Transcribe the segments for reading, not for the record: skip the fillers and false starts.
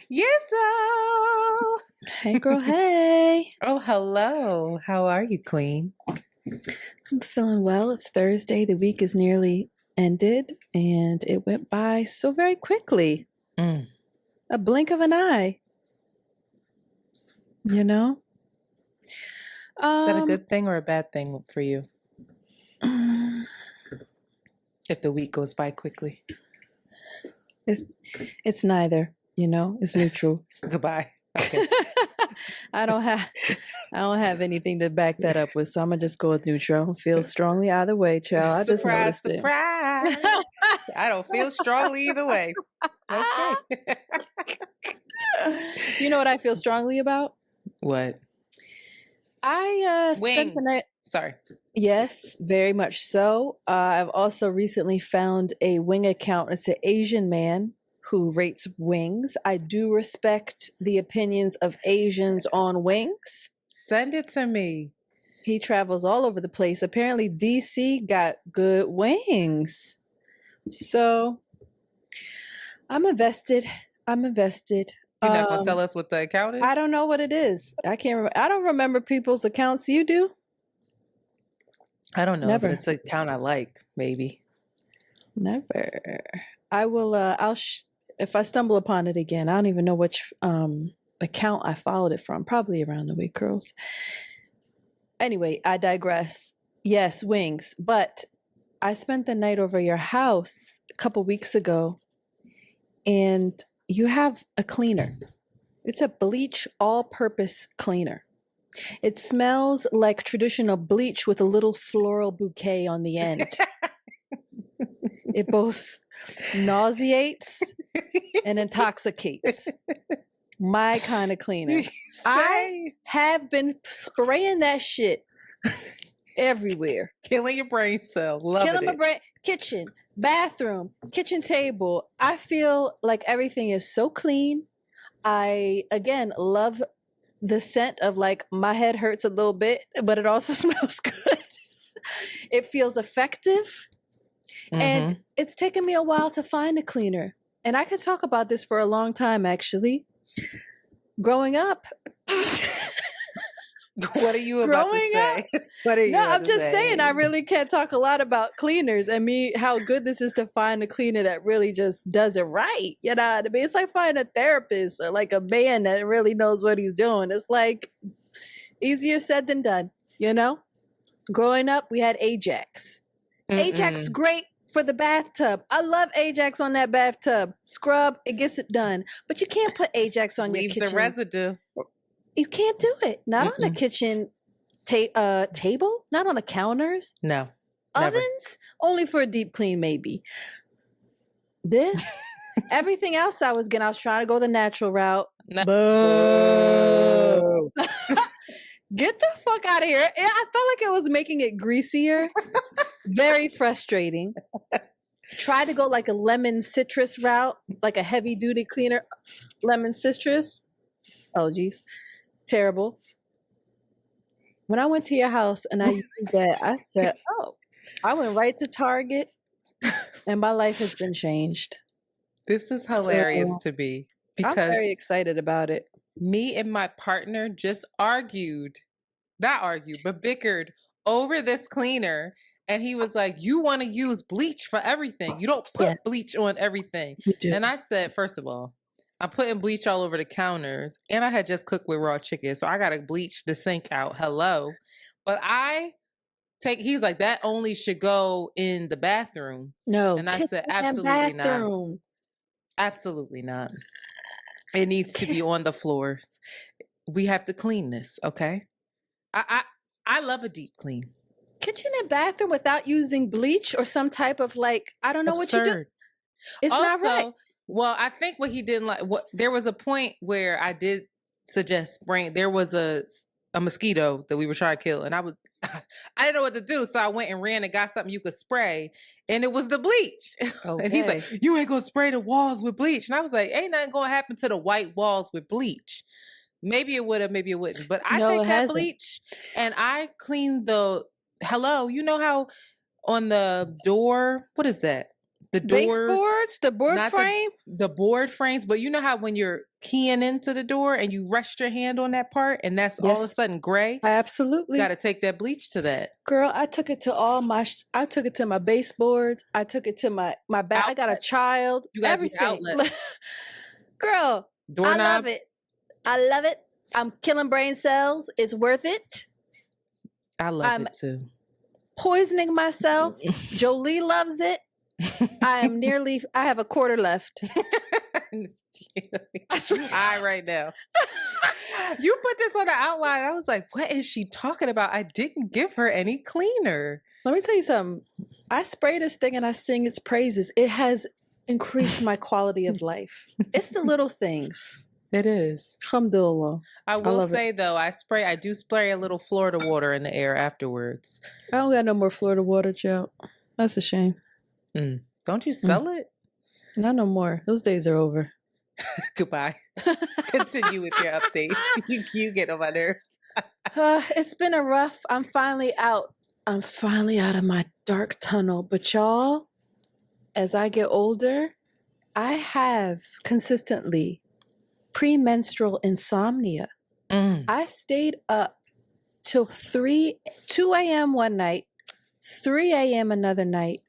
Yes. Hey, girl. Hey. Oh, hello. How are you, Queen? I'm feeling well. It's Thursday. The week is nearly ended, and it went by so very quickly. A blink of an eye. You know? Is that a good thing or a bad thing for you? If the week goes by quickly. It's neither, you know? It's neutral. Goodbye. Okay. I don't have anything to back that up with, so I'm gonna just go with neutral. Feel strongly either way, child. Surprise, surprise. I don't feel strongly either way. Okay. You know what I feel strongly about? What? I spent Wings. the night. Sorry. Yes, very much so. I've also recently found a wing account. It's an Asian man who rates wings. I do respect the opinions of Asians on wings. Send it to me. He travels all over the place. Apparently, DC got good wings. So, I'm invested. You're not going to tell us what the account is? I don't know what it is. I can't remember. I don't remember people's accounts. You do? I don't know. Never. If it's an account I like, maybe. Never. I will, if I stumble upon it again, I don't even know which account I followed it from. Probably Around the Week Girls. Anyway, I digress. Yes, wings. But I spent the night over your house a couple weeks ago, and you have a cleaner. It's a bleach all-purpose cleaner. It smells like traditional bleach with a little floral bouquet on the end. It both nauseates and intoxicates. My kind of cleaner. I have been spraying that shit everywhere. Killing your brain cells. Killing my brain. Kitchen, bathroom, kitchen table. I feel like everything is so clean. I, again, love the scent of, like, my head hurts a little bit, but it also smells good. It feels effective. And it's taken me a while to find a cleaner. And I could talk about this for a long time, actually. Growing up. What are you about to say? What are you No, I'm just saying, I really can't talk a lot about cleaners and how good this is to find a cleaner that really just does it right. You know what I mean? It's like finding a therapist or like a man that really knows what he's doing. It's like easier said than done, you know? Growing up, we had Ajax. Ajax, great for the bathtub. I love Ajax on that bathtub. Scrub, it gets it done. But you can't put Ajax on your kitchen. Leaves a residue. You can't do it. Not on the kitchen table. Not on the counters. No. Ovens? Never. Only for a deep clean, maybe. This, everything else I was trying to go the natural route. No. Boo. Get the fuck out of here. I felt like it was making it greasier. Very frustrating. Tried to go like a lemon citrus route, like a heavy duty cleaner. Lemon citrus. Oh, geez. Terrible. When I went to your house and I used that, I said, oh, I went right to Target and my life has been changed. This is hilarious to me because I'm very excited about it. Me and my partner just bickered over this cleaner. And he was like, you want to use bleach for everything. You don't put bleach on everything. And I said, first of all, I'm putting bleach all over the counters. And I had just cooked with raw chicken. So I got to bleach the sink out. Hello. But he's like, that only should go in the bathroom. No. And I said, absolutely not. Absolutely not. It needs to be on the floors. We have to clean this, okay? I love a deep clean. Kitchen and bathroom without using bleach or some type of I don't know what you do. It's also, not right. Well, I think what he didn't like, there was a point where I did suggest spraying. There was a mosquito that we were trying to kill, and I didn't know what to do, so I went and ran and got something you could spray, and it was the bleach. Okay. And he's like, "You ain't gonna spray the walls with bleach," and I was like, "Ain't nothing gonna happen to the white walls with bleach." Maybe it would have, maybe it wouldn't. But I take that bleach and I clean the. Hello, you know how on the door, what is that? the doors, baseboards, the board not frame. the board frames, but you know how when you're keying into the door and you rest your hand on that part and that's all of a Yes. sudden gray, Absolutely. got to take that bleach to that. Girl, I took it to I took it to my baseboards. I took it to my back. I got a child. You got everything. outlets. Girl, Doorknob. I love it. I love it. I'm killing brain cells. It's worth it. I love it too. Poisoning myself. Jolie loves it. I have a quarter left. I swear. High right now. You put this on the outline. I was like, what is she talking about? I didn't give her any cleaner. Let me tell you something. I spray this thing and I sing its praises. It has increased my quality of life. It's the little things. It is. Alhamdulillah. I will say though, I do spray a little Florida water in the air afterwards. I don't got no more Florida water, Joe. That's a shame. Don't you sell it? Not no more. Those days are over. Goodbye. Continue with your updates. You get on my nerves. It's been a rough. I'm finally out. I'm finally out of my dark tunnel. But y'all, as I get older, I have consistently premenstrual insomnia. I stayed up till 2 a.m. one night, 3 a.m. another night.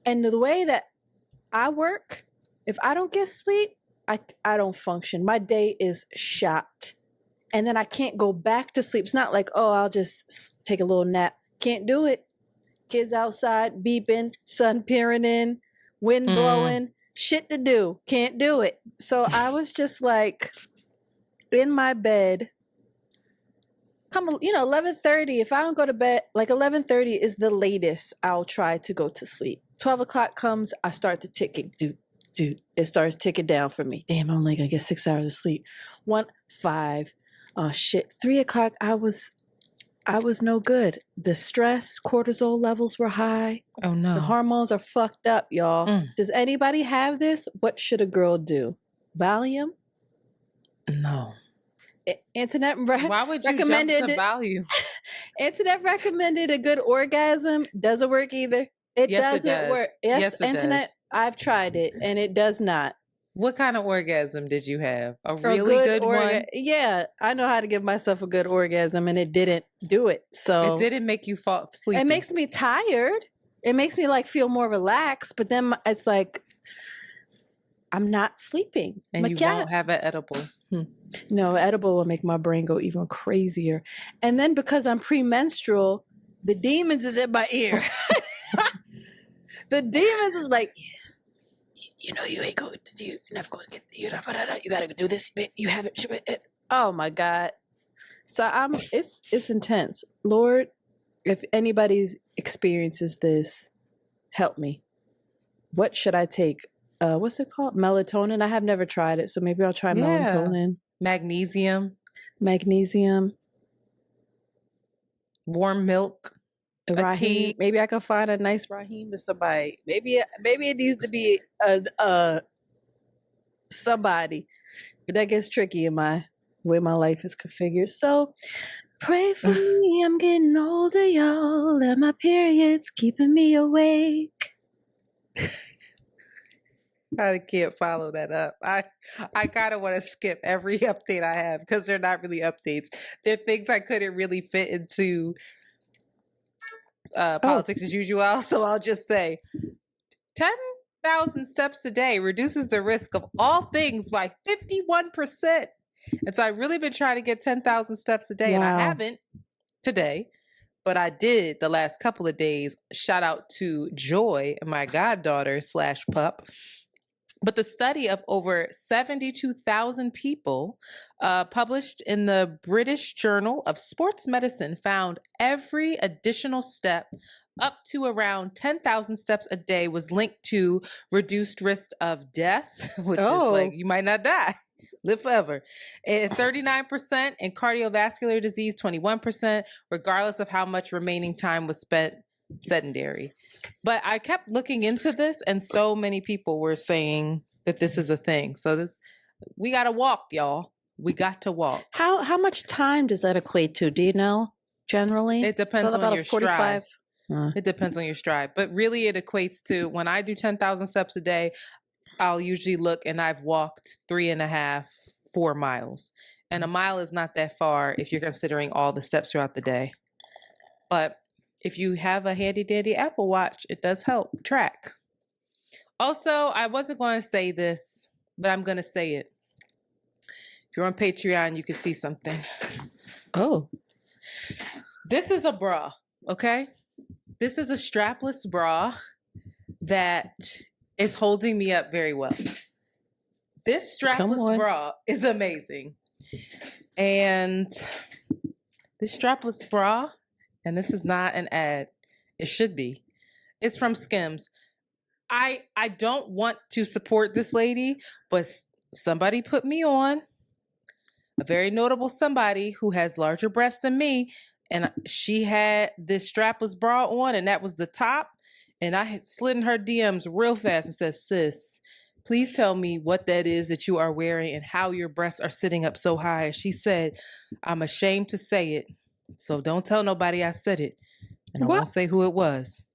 And the way that I work, if I don't get sleep, I don't function. My day is shot. And then I can't go back to sleep. It's not like, oh, I'll just take a little nap. Can't do it. Kids outside beeping, sun peering in, wind blowing, shit to do. Can't do it. So I was just like in my bed. 11:30. If I don't go to bed, like 11:30 is the latest I'll try to go to sleep. 12 o'clock comes, I start the ticking. Dude, it starts ticking down for me. Damn, I'm only gonna get 6 hours of sleep. 1, 5. Oh shit. 3 o'clock, I was no good. The stress, cortisol levels were high. Oh no. The hormones are fucked up, y'all. Does anybody have this? What should a girl do? Valium? No. Antoinette Why would you jump to Valium? Antoinette recommended a good orgasm. Doesn't work either. It doesn't work. Yes, Antoinette, does. I've tried it and it does not. What kind of orgasm did you have? A really good one? Yeah, I know how to give myself a good orgasm and it didn't do it. So it didn't make you fall asleep. It makes me tired. It makes me like feel more relaxed, but then it's like I'm not sleeping. And you won't have an edible. No, edible will make my brain go even crazier. And then because I'm premenstrual, the demons is in my ear. The demons is like, you ain't going to, you're never going to get, you got to do this. You haven't. Oh my God. So it's intense. Lord, if anybody experiences this, help me. What should I take? What's it called? Melatonin. I have never tried it. So maybe I'll try melatonin. Magnesium. Warm milk. Raheem. Maybe I can find a nice Raheem with somebody. Maybe it needs to be a somebody. But that gets tricky in my way my life is configured. So pray for me. I'm getting older, y'all. And my period's keeping me awake. I can't follow that up. I kind of want to skip every update I have because they're not really updates. They're things I couldn't really fit into politics as usual. So I'll just say 10,000 steps a day reduces the risk of all things by 51%. And so I've really been trying to get 10,000 steps a day. Wow. And I haven't today, but I did the last couple of days. Shout out to Joy, my goddaughter / pup. But the study of over 72,000 people published in the British Journal of Sports Medicine found every additional step up to around 10,000 steps a day was linked to reduced risk of death, which is like you might not die, live forever, and 39% in cardiovascular disease, 21%, regardless of how much remaining time was spent sedentary. But I kept looking into this and so many people were saying that this is a thing. So we got to walk, y'all. We got to walk. How much time does that equate to? Do you know generally? It depends on your stride. It depends on your stride. But really it equates to when I do 10,000 steps a day, I'll usually look and I've walked 3.5, 4 miles. And a mile is not that far if you're considering all the steps throughout the day. But if you have a handy dandy Apple Watch, it does help track. Also, I wasn't going to say this, but I'm going to say it. If you're on Patreon, you can see something. Oh. This is a bra, okay? This is a strapless bra that is holding me up very well. This strapless bra is amazing. And this strapless bra, and this is not an ad, it should be, it's from Skims. I don't want to support this lady, but somebody put me on, a very notable somebody who has larger breasts than me, and she had this strapless bra on, and that was the top. And I had slid in her DMs real fast and said, sis, please tell me what that is that you are wearing and how your breasts are sitting up so high. And she said, I'm ashamed to say it, so don't tell nobody I said it. And I won't say who it was.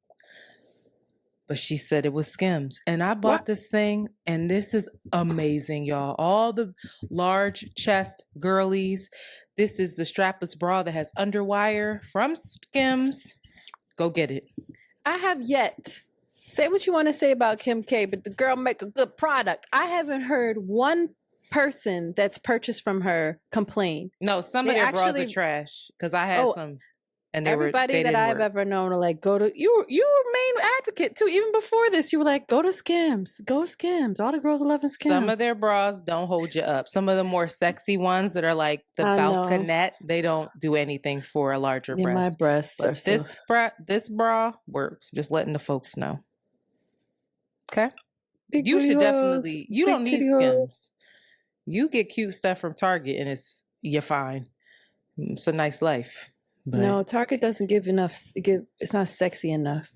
But she said it was Skims. And I bought this thing, and this is amazing, y'all. All the large chest girlies. This is the strapless bra that has underwire from Skims. Go get it. I have yet. Say what you want to say about Kim K, but the girl make a good product. I haven't heard one person that's purchased from her complain. No, some of their bras are trash because I had some. And everybody that I've ever known are like, go to you were main advocate too. Even before this, you were like, go to Skims. All the girls are loving Skims. Some of their bras don't hold you up. Some of the more sexy ones that are like the balconette, they don't do anything for a larger breast. My breasts but this bra works. Just letting the folks know. Okay, you should definitely. You don't need Skims. You get cute stuff from Target, and you're fine. It's a nice life. But no, Target doesn't give enough. It's not sexy enough.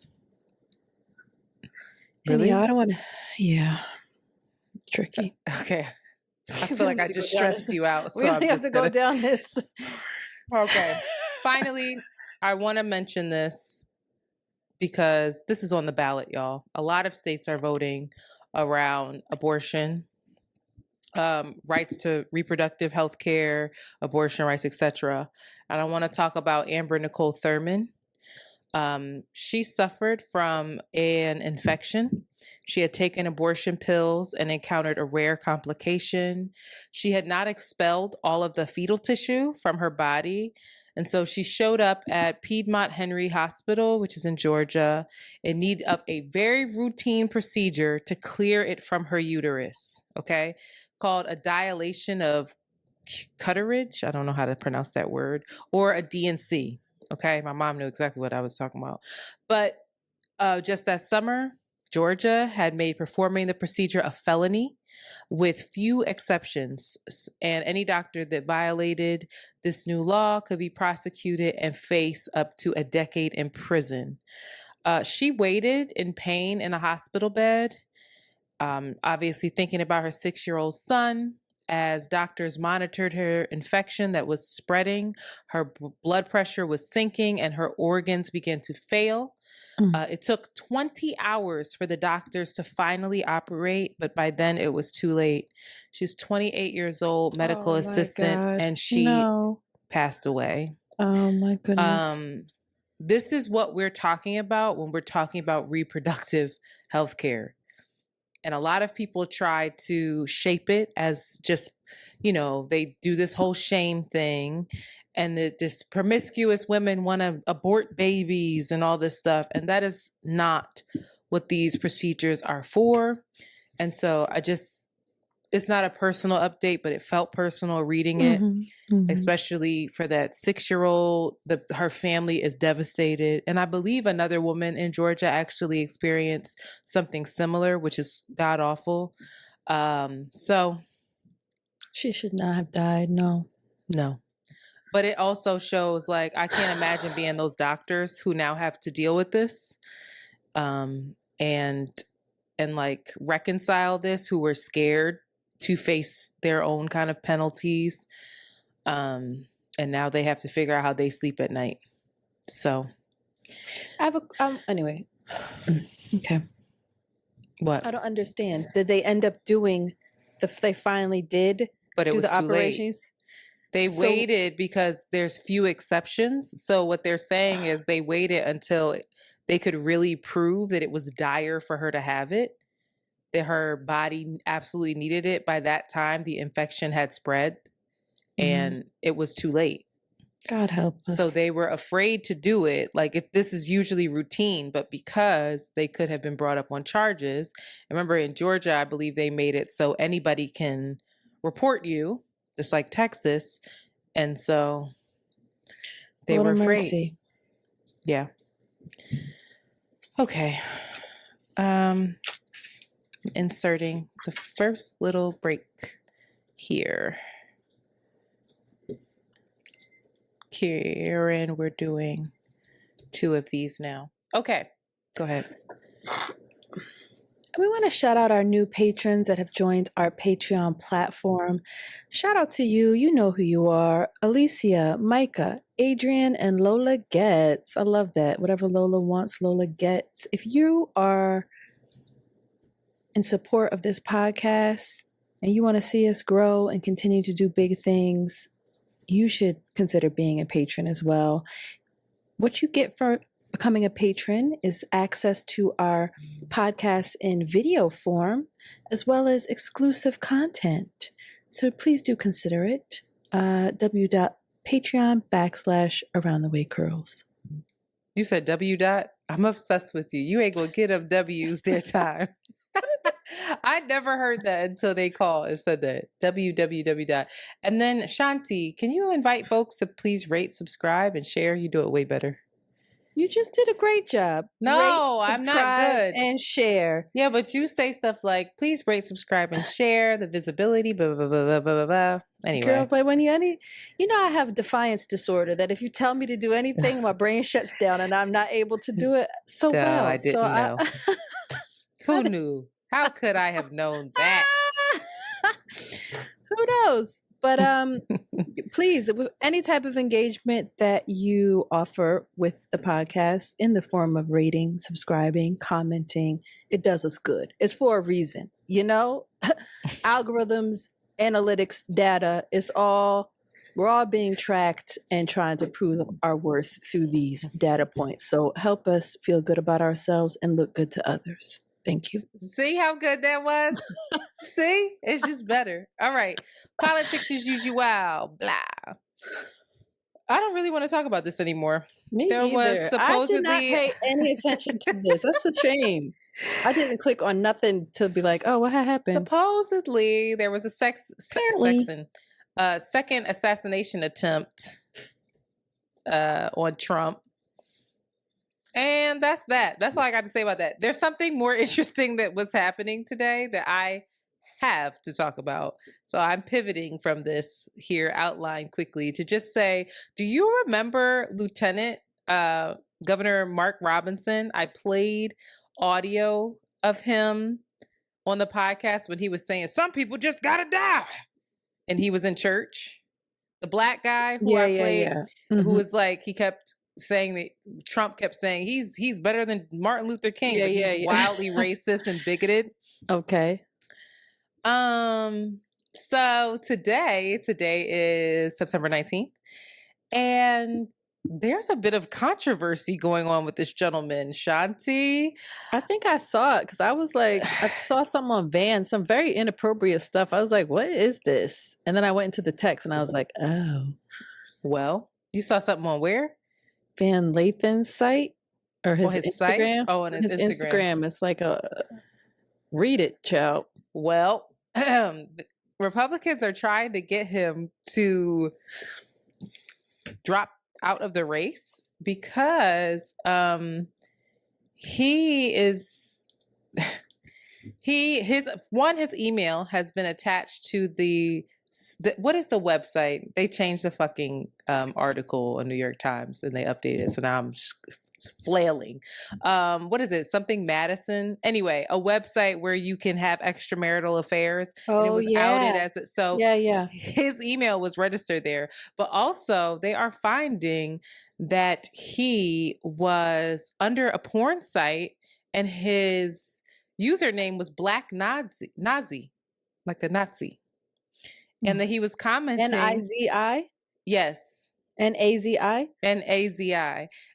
Really? I don't want to. Yeah, it's tricky. Okay, I feel like I just stressed you out. So we have to go down this. Okay. Finally, I want to mention this because this is on the ballot, y'all. A lot of states are voting around abortion, rights to reproductive health care, abortion rights, etc. And I want to talk about Amber Nicole Thurman. She suffered from an infection. She had taken abortion pills and encountered a rare complication. She had not expelled all of the fetal tissue from her body. And so she showed up at Piedmont Henry Hospital, which is in Georgia, in need of a very routine procedure to clear it from her uterus, okay, called a dilation of Cutteridge. I don't know how to pronounce that word, or a DNC. Okay. My mom knew exactly what I was talking about. But just that summer, Georgia had made performing the procedure a felony with few exceptions. And any doctor that violated this new law could be prosecuted and face up to a decade in prison. She waited in pain in a hospital bed, obviously thinking about her 6-year-old son. As doctors monitored her infection that was spreading, her blood pressure was sinking and her organs began to fail. It took 20 hours for the doctors to finally operate, but by then it was too late. She's 28 years old, medical assistant, and she passed away. Oh my goodness. This is what we're talking about when we're talking about reproductive health care. And a lot of people try to shape it as just, they do this whole shame thing and this promiscuous women want to abort babies and all this stuff. And that is not what these procedures are for. And so it's not a personal update, but it felt personal reading it, especially for that 6-year-old. Her family is devastated. And I believe another woman in Georgia actually experienced something similar, which is god awful. So she should not have died. No. But it also shows, like, I can't imagine being those doctors who now have to deal with this, and like reconcile this, who were scared to face their own kind of penalties. And now they have to figure out how they sleep at night. So I have a anyway. Okay. What? I don't understand. Did they end up doing they finally did But it do was the too late. operations? They So- waited because there's few exceptions. So what they're saying is they waited until they could really prove that it was dire for her to have it, that her body absolutely needed it. By that time, the infection had spread and it was too late. God help us. So they were afraid to do it. Like this is usually routine, but because they could have been brought up on charges. Remember in Georgia, I believe they made it so anybody can report you, just like Texas. And so they What were a afraid. mercy. Yeah. Okay. Inserting the first little break here. Karen, we're doing 2 of these now. Okay, go ahead. We want to shout out our new patrons that have joined our Patreon platform. Shout out to you. You know who you are. Alicia, Micah, Adrian, and Lola Gets. I love that. Whatever Lola wants, Lola gets. If you are in support of this podcast and you want to see us grow and continue to do big things, you should consider being a patron as well. What you get for becoming a patron is access to our podcast in video form, as well as exclusive content. So please do consider it. www.patreon.com/AroundTheWayCurls. You said W dot? I'm obsessed with you. You ain't gonna get them W's their time. I never heard that until they called and said that. www dot. And then Shanti, can you invite folks to please rate, subscribe, and share? You do it way better. You just did a great job. No, Rate, I'm not good. And share. Yeah, but you say stuff like, please rate, subscribe, and share, the visibility, blah, blah, blah, blah, blah, blah. Anyway. Girl, but when you know I have defiance disorder, that if you tell me to do anything, my brain shuts down and I'm not able to do it so No, well. I didn't know. Who knew? How could I have known that? Who knows? But please, any type of engagement that you offer with the podcast in the form of rating, subscribing, commenting, it does us good. It's for a reason, you know? Algorithms, analytics, data, we're all being tracked and trying to prove our worth through these data points. So help us feel good about ourselves and look good to others. Thank you. See how good that was? See? It's just better. All right. Politics as usual. Blah. I don't really want to talk about this anymore. Me either. I did not pay any attention to this. That's a shame. I didn't click on nothing to be like, oh, what happened? Supposedly, there was a second assassination attempt on Trump. And that's that. That's all I got to say about that. There's something more interesting that was happening today that I have to talk about. So I'm pivoting from this here outline quickly to just say, do you remember Lieutenant Governor Mark Robinson? I played audio of him on the podcast when he was saying, some people just gotta die. And he was in church. The black guy who I played, who was like, he kept saying that Trump kept saying he's better than Martin Luther King, but he's wildly racist and bigoted. Okay. So today is September 19th, and there's a bit of controversy going on with this gentleman, Shanti. I think I saw it because I was like, I saw something on Van, some very inappropriate stuff. I was like, what is this? And then I went into the text and I was like, oh. Well, you saw something on where? Van Lathan's site or his Instagram? Site? Oh, on his Instagram. It's like read it, child. Well, Republicans are trying to get him to drop out of the race because his email has been attached to the what is the website? They changed the fucking article on New York Times and they updated it. So now I'm flailing. What is it? Something Madison? Anyway, a website where you can have extramarital affairs. And it Oh was outed yeah. as it. So Yeah. his email was registered there. But also they are finding that he was under a porn site and his username was Black Nazi, like a Nazi. And that he was commenting. Nizi? Yes. Nazi? Nazi.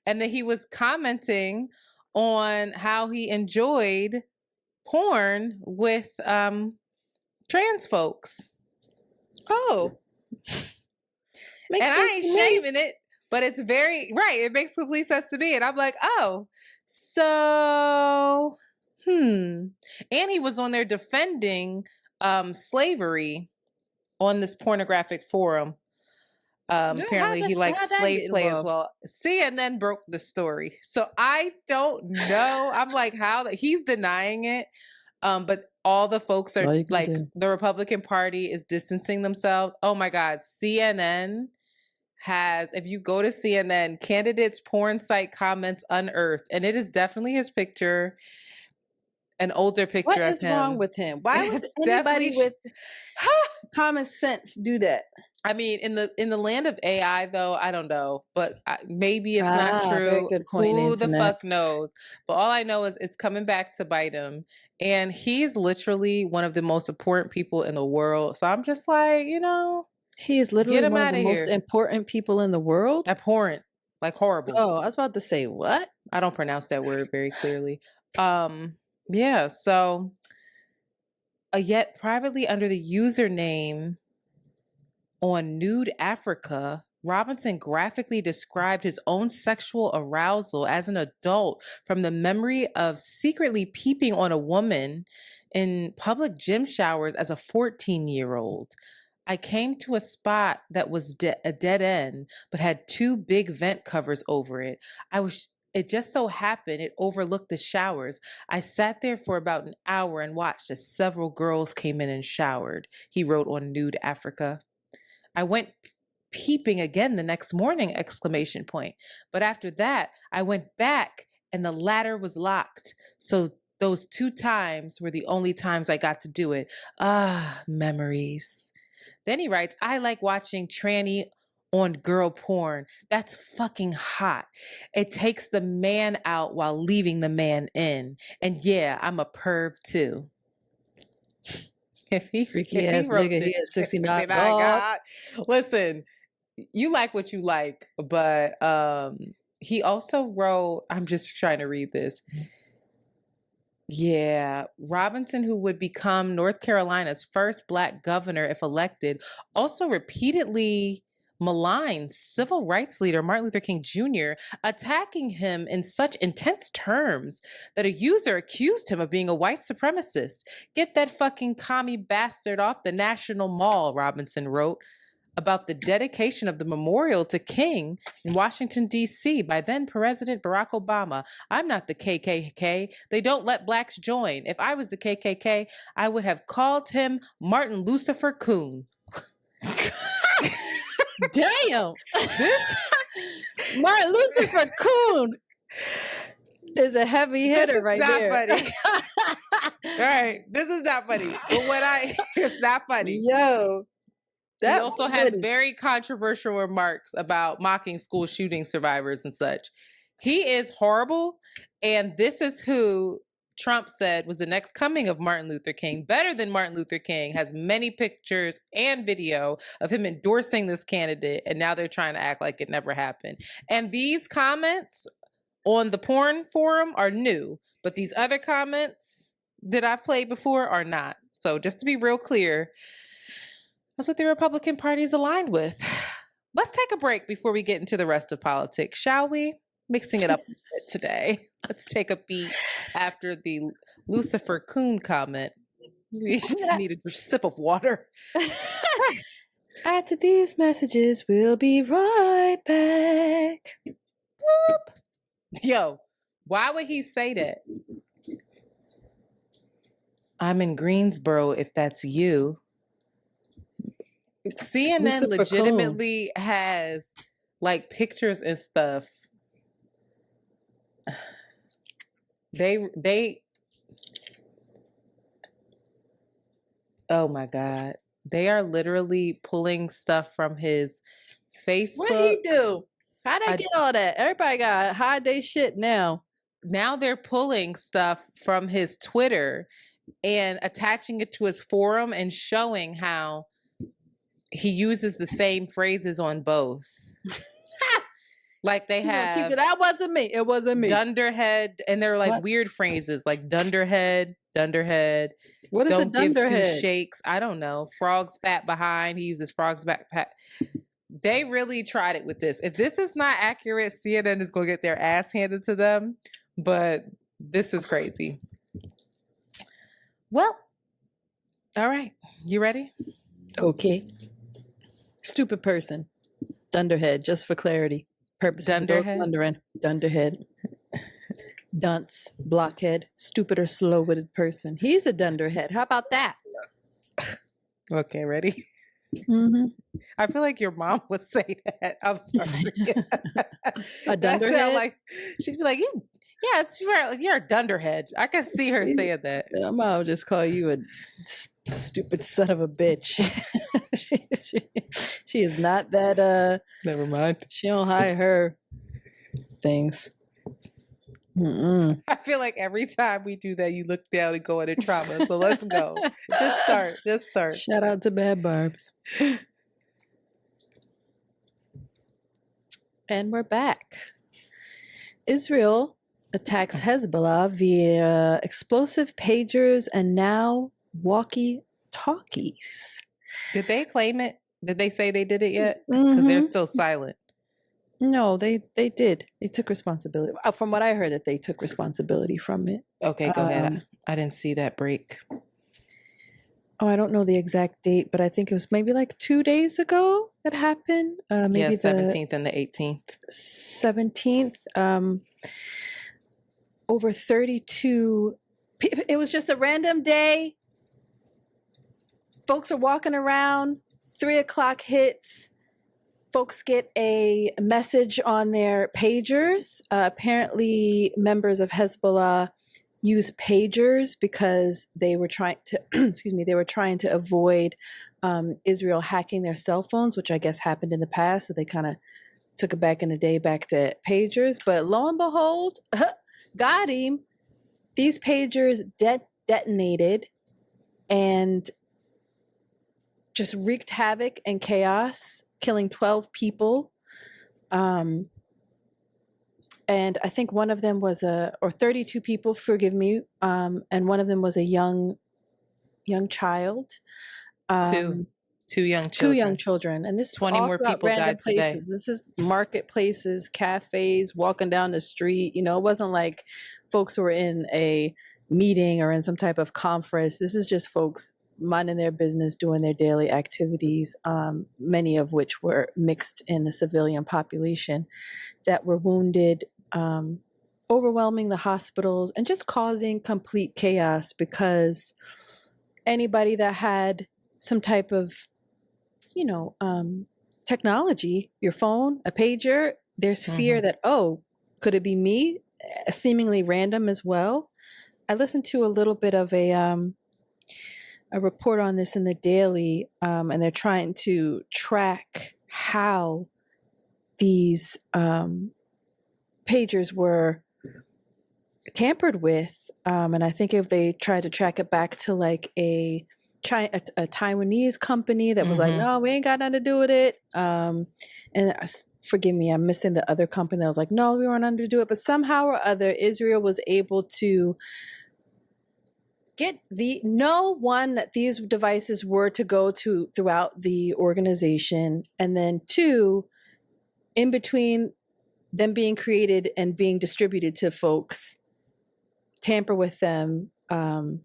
And that he was commenting on how he enjoyed porn with trans folks. Oh. Makes and I ain't shaming it, but it's very right. It makes complete sense to me. And I'm like, oh, so And he was on there defending slavery on this pornographic forum. Apparently he likes slave play as well. CNN broke the story. So I don't know. I'm like, how he's denying it. But all the folks are like, the Republican Party is distancing themselves. Oh my God. CNN has, if you go to CNN, candidates porn site comments unearthed, and it is definitely his picture, an older picture of him. What is wrong with him? Why would anybody with common sense do that? I mean, in the land of AI, though, I don't know, but maybe it's not true. Very good point. Who the fuck knows? But all I know is it's coming back to bite him, and he's literally one of the most important people in the world. So I'm just like, he is literally one of the most important people in the world. Abhorrent, like horrible. Oh, I was about to say what? I don't pronounce that word very clearly. Yeah. So, yet privately under the username on Nude Africa, Robinson graphically described his own sexual arousal as an adult from the memory of secretly peeping on a woman in public gym showers as a 14-year-old. I came to a spot that was a dead end, but had two big vent covers over it. It just so happened it overlooked the showers. I sat there for about an hour and watched as several girls came in and showered, he wrote on Nude Africa. I went peeping again the next morning, ! But after that, I went back and the ladder was locked. So those 2 times were the only times I got to do it. Memories. Then he writes, I like watching tranny on girl porn. That's fucking hot. It takes the man out while leaving the man in. And yeah, I'm a perv too. If he freaky ass nigga, he is 69. God. Listen, you like what you like, but he also wrote, I'm just trying to read this. Yeah, Robinson, who would become North Carolina's first Black governor if elected, also repeatedly maligned civil rights leader Martin Luther King Jr., attacking him in such intense terms that a user accused him of being a white supremacist. Get that fucking commie bastard off the National Mall, Robinson wrote about the dedication of the memorial to King in Washington, D.C. by then President Barack Obama. I'm not the KKK. They don't let blacks join. If I was the KKK, I would have called him Martin Lucifer Coon. Damn. This Martin Lucifer Coon is a heavy hitter right there. Funny. All right. This is not funny. But it's not funny. Yo. He also has very controversial remarks about mocking school shooting survivors and such. He is horrible. And this is who Trump said was the next coming of Martin Luther King. Better than Martin Luther King. Has many pictures and video of him endorsing this candidate. And now they're trying to act like it never happened. And these comments on the porn forum are new. But these other comments that I've played before are not. So just to be real clear, that's what the Republican Party is aligned with. Let's take a break before we get into the rest of politics, shall we? Mixing it up a bit today. Let's take a beat after the Lucifer Coon comment. We just needed a sip of water. After these messages, we'll be right back. Whoop. Yo, why would he say that? I'm in Greensboro, if that's you. CNN legitimately has like pictures and stuff. They oh my God. They are literally pulling stuff from his Facebook. What did he do? How'd I get all that? Everybody got to hide their shit now. Now they're pulling stuff from his Twitter and attaching it to his forum and showing how he uses the same phrases on both. Like they have that wasn't me. It wasn't me. Dunderhead, and they're like weird phrases like dunderhead. What is don't a dunderhead? Give two shakes. I don't know. Frogs fat behind. He uses frogs back. They really tried it with this. If this is not accurate, CNN is going to get their ass handed to them. But this is crazy. Well, all right. You ready? Okay. Stupid person. Dunderhead, just for clarity. Purpose. Dunderhead. Dunderhead. Dunce. Blockhead. Stupid or slow-witted person. He's a dunderhead. How about that? Okay, ready? Mm-hmm. I feel like your mom would say that. I'm sorry. A dunderhead? Like she'd be like, yeah, it's right. You're a dunderhead. I can see her saying that. My mom would just call you a stupid son of a bitch. she is not that. Never mind. She don't hide her things. Mm-mm. I feel like every time we do that, you look down and go into trauma. So let's go. Just start. Shout out to Bad Barbs. And we're back. Israel attacks Hezbollah via explosive pagers and now walkie-talkies. Did they claim it? Did they say they did it yet? Because they're still silent. No, they did. They took responsibility. From what I heard, that they took responsibility from it. Okay, go ahead. I didn't see that break. Oh, I don't know the exact date, but I think it was maybe like 2 days ago that happened. Maybe the 17th and the 18th. 17th. Over 32. It was just a random day. Folks are walking around. 3:00 hits. Folks get a message on their pagers. Apparently, members of Hezbollah use pagers because they were trying to, they were trying to avoid Israel hacking their cell phones, which I guess happened in the past. So they kind of took it back in the day back to pagers. But lo and behold, got him. These pagers detonated and just wreaked havoc and chaos, killing 12 people. And I think one of them was or 32 people, forgive me. And one of them was a young child. Two young children. And this 20 more people died places. today. This is marketplaces, cafes, walking down the street. It wasn't like folks who were in a meeting or in some type of conference. This is just folks minding their business, doing their daily activities, many of which were mixed in the civilian population, that were wounded, overwhelming the hospitals and just causing complete chaos because anybody that had some type of, technology, your phone, a pager, there's fear that, could it be me? Seemingly random as well. I listened to a little bit of a report on this in the Daily, and they're trying to track how these pagers were tampered with. And I think if they tried to track it back to like a Taiwanese company that was like, no, we ain't got nothing to do with it. And forgive me, I'm missing the other company that was like, no, we weren't nothing to do it. But somehow or other, Israel was able to get that these devices were to go to throughout the organization, and then 2, in between them being created and being distributed to folks, tamper with them, and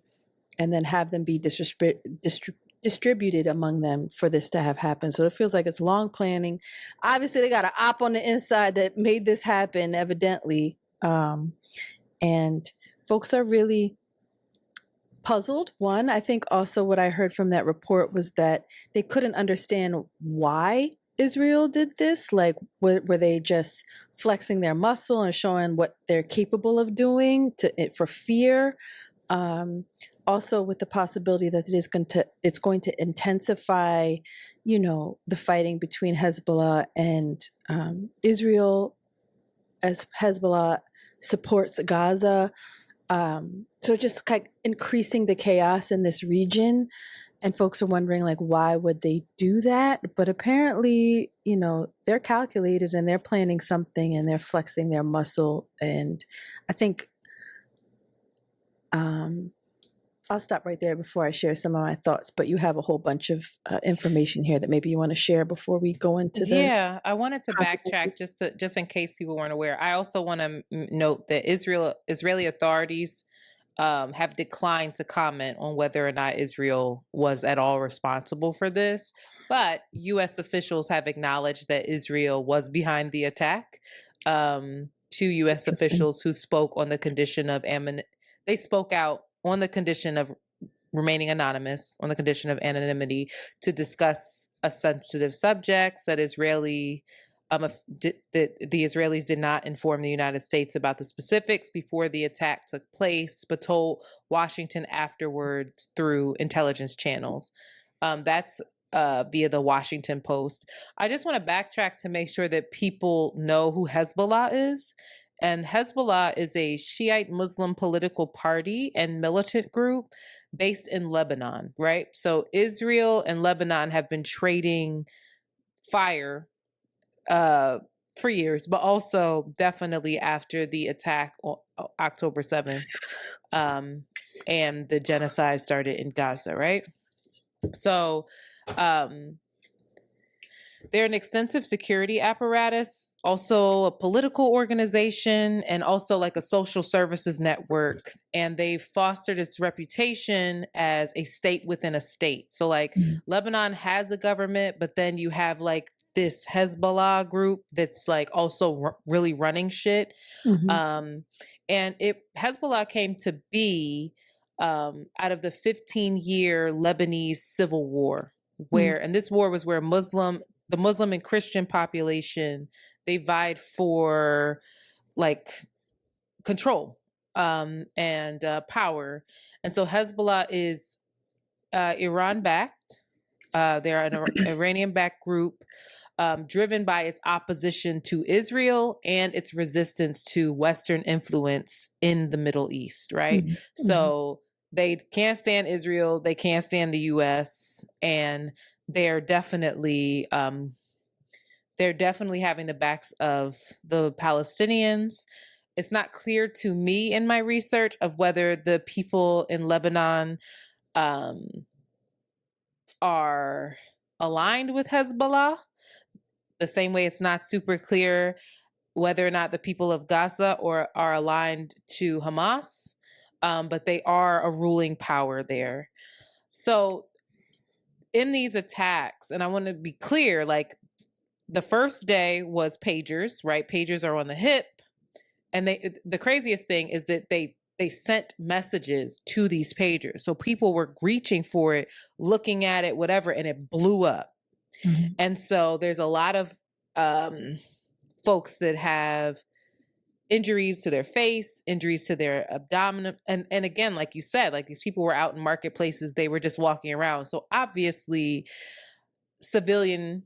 then have them be distributed among them for this to have happened. So it feels like it's long planning. Obviously, they got an op on the inside that made this happen, evidently, and folks are really puzzled. One, I think also what I heard from that report was that they couldn't understand why Israel did this. Like, were they just flexing their muscle and showing what they're capable of doing for fear? Also, with the possibility that it's going to intensify, the fighting between Hezbollah and Israel, as Hezbollah supports Gaza. So just kind of increasing the chaos in this region. And folks are wondering, like, why would they do that? But apparently, they're calculated and they're planning something and they're flexing their muscle. And I think I'll stop right there before I share some of my thoughts. But you have a whole bunch of information here that maybe you want to share before we go into the... Yeah, I wanted to backtrack just in case people weren't aware. I also want to note that Israeli authorities have declined to comment on whether or not Israel was at all responsible for this. But U.S. officials have acknowledged that Israel was behind the attack. Two U.S. officials who spoke on the condition of they spoke out on the condition of remaining anonymous, on the condition of anonymity, to discuss a sensitive subject. Said the Israelis did not inform the United States about the specifics before the attack took place, but told Washington afterwards through intelligence channels. That's via the Washington Post. I just want to backtrack to make sure that people know who Hezbollah is. And Hezbollah is a Shiite Muslim political party and militant group based in Lebanon, right? So Israel and Lebanon have been trading fire for years, but also definitely after the attack on October 7th and the genocide started in Gaza, right? So they're an extensive security apparatus, also a political organization, and also like a social services network. And they've fostered its reputation as a state within a state. So like Lebanon has a government, but then you have like this Hezbollah group that's like also really running shit. And Hezbollah came to be out of the 15-year Lebanese civil war, and this war was where the Muslim and Christian population, they vied for like control and power. And so Hezbollah is Iran-backed. They're an Iranian-backed group driven by its opposition to Israel and its resistance to Western influence in the Middle East, right? So they can't stand Israel, they can't stand the U.S., and they're definitely having the backs of the Palestinians. It's not clear to me in my research of whether the people in Lebanon are aligned with Hezbollah. The same way it's not super clear whether or not the people of Gaza are aligned to Hamas, but they are a ruling power there. So in these attacks, and I want to be clear, like the first day was pagers, right? Pagers are on the hip. And the craziest thing is that they sent messages to these pagers. So people were reaching for it, looking at it, whatever, and it blew up. And so there's a lot of folks that have injuries to their face, injuries to their abdomen. And again, like you said, like these people were out in marketplaces, they were just walking around. So obviously civilian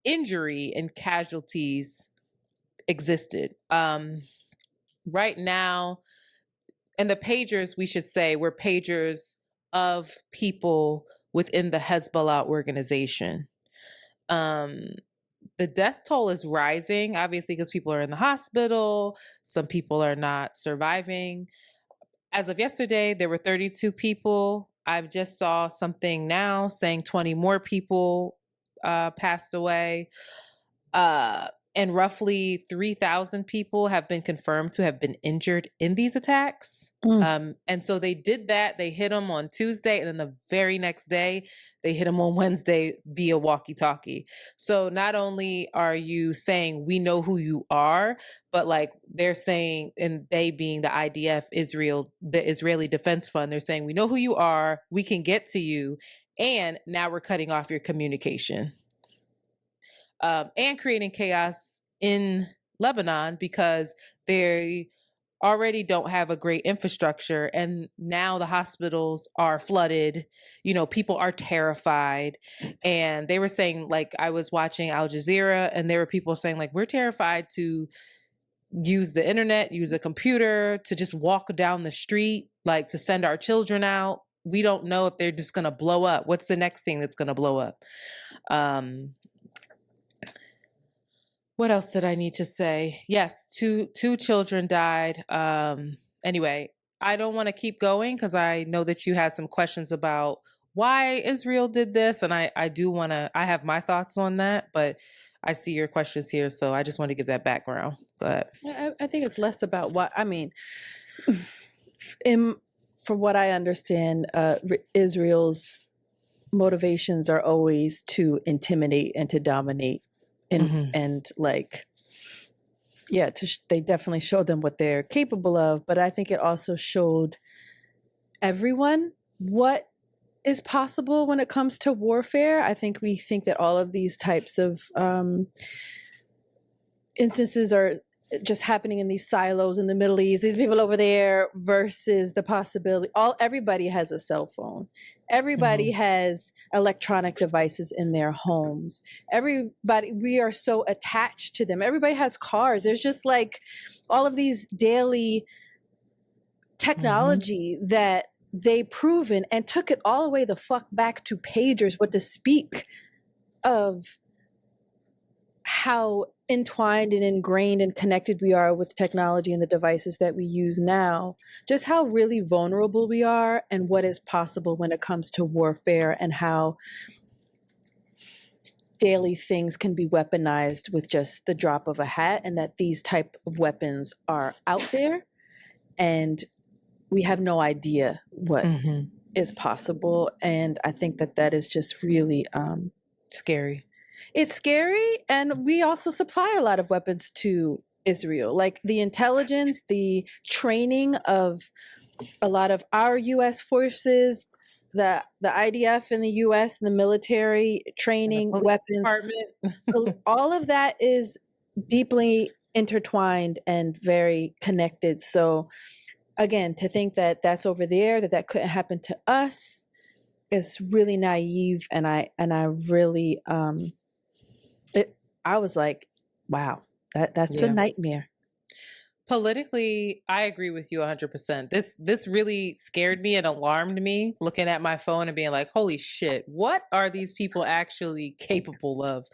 injury and casualties existed. Right now, and the pagers, we should say, were pagers of people within the Hezbollah organization. The death toll is rising, obviously, because people are in the hospital. Some people are not surviving. As of yesterday, there were 32 people. I just saw something now saying 20 more people passed away. and roughly 3,000 people have been confirmed to have been injured in these attacks. And so they did that. They hit them on Tuesday, and then the very next day, they hit them on Wednesday via walkie-talkie. So not only are you saying, we know who you are, but like they're saying, and they being the IDF, Israel, the Israeli Defense Fund, they're saying, we know who you are, we can get to you, and now we're cutting off your communication. And creating chaos in Lebanon because they already don't have a great infrastructure. And now the hospitals are flooded. You know, people are terrified. And they were saying, like, I was watching Al Jazeera, and there were people saying, like, we're terrified to use the internet, use a computer, to just walk down the street, like to send our children out. We don't know if they're just going to blow up. What's the next thing that's going to blow up? What else did I need to say? Yes, two children died. Anyway, I don't want to keep going because I know that you had some questions about why Israel did this. And I do want to, I have my thoughts on that, but I see your questions here. So I just want to give that background. Go ahead. I think it's less about what, I mean, for what I understand, Israel's motivations are always to intimidate and to dominate. And like, yeah, they definitely showed them what they're capable of. But I think it also showed everyone what is possible when it comes to warfare. I think we think that all of these types of instances are just happening in these silos in the Middle East, these people over there, versus the possibility. Everybody has a cell phone. Everybody has electronic devices in their homes. Everybody, we are so attached to them. Everybody has cars. There's just like all of these daily technology that they proven and took it all the way the fuck back to pagers, what to speak of how entwined and ingrained and connected we are with technology and the devices that we use now, just how really vulnerable we are and what is possible when it comes to warfare and how daily things can be weaponized with just the drop of a hat, and that these type of weapons are out there and we have no idea what is possible. And I think that that is just really scary. It's scary, and we also supply a lot of weapons to Israel, like the intelligence, the training of a lot of our U.S. forces, the IDF in the U.S., the military training, weapons, all of that is deeply intertwined and very connected. So again, to think that that's over there, that couldn't happen to us, is really naive. And I really, I was like, wow, that's a nightmare. Politically, I agree with you 100%. This really scared me and alarmed me, looking at my phone and being like, holy shit, what are these people actually capable of?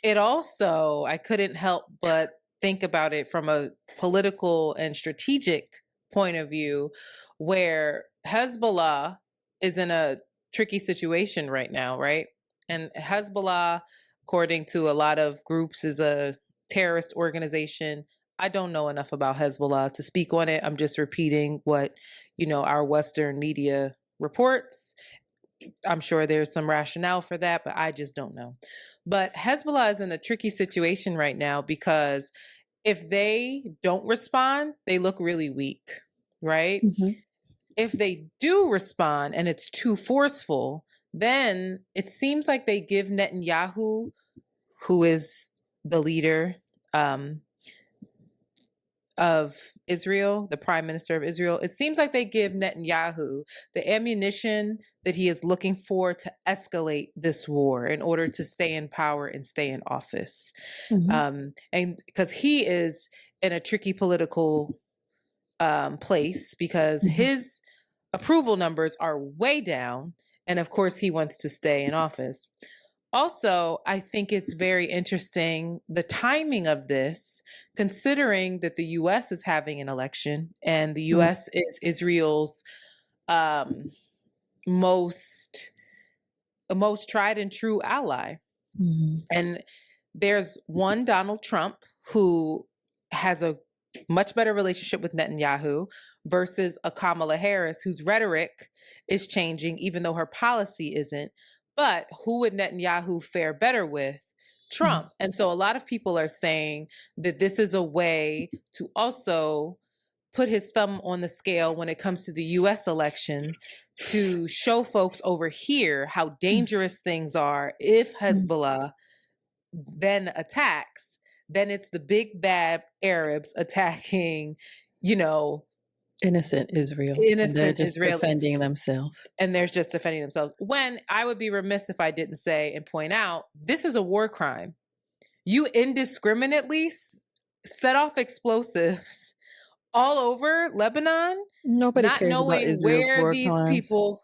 It also, I couldn't help but think about it from a political and strategic point of view, where Hezbollah is in a tricky situation right now, right? And Hezbollah, according to a lot of groups, is a terrorist organization. I don't know enough about Hezbollah to speak on it. I'm just repeating what, our Western media reports. I'm sure there's some rationale for that, but I just don't know. But Hezbollah is in a tricky situation right now because if they don't respond, they look really weak, right? If they do respond and it's too forceful, then it seems like they give Netanyahu, who is the leader of Israel, the prime minister of Israel, it seems like they give Netanyahu the ammunition that he is looking for to escalate this war in order to stay in power and stay in office. And because he is in a tricky political place because his approval numbers are way down. And of course, he wants to stay in office. Also, I think it's very interesting, the timing of this, considering that the U.S. is having an election and the U.S. is Israel's most tried and true ally. And there's one Donald Trump who has a much better relationship with Netanyahu versus a Kamala Harris whose rhetoric is changing, even though her policy isn't. But who would Netanyahu fare better with? Trump. And so a lot of people are saying that this is a way to also put his thumb on the scale when it comes to the US election to show folks over here how dangerous things are. If Hezbollah then attacks, then it's the big bad Arabs attacking, you know, innocent Israel. Innocent they're just Israelis. defending themselves. And they're just defending themselves. When I would be remiss if I didn't say and point out, this is a war crime. You indiscriminately set off explosives all over Lebanon. Nobody not cares knowing about Israel's where war these crimes. people.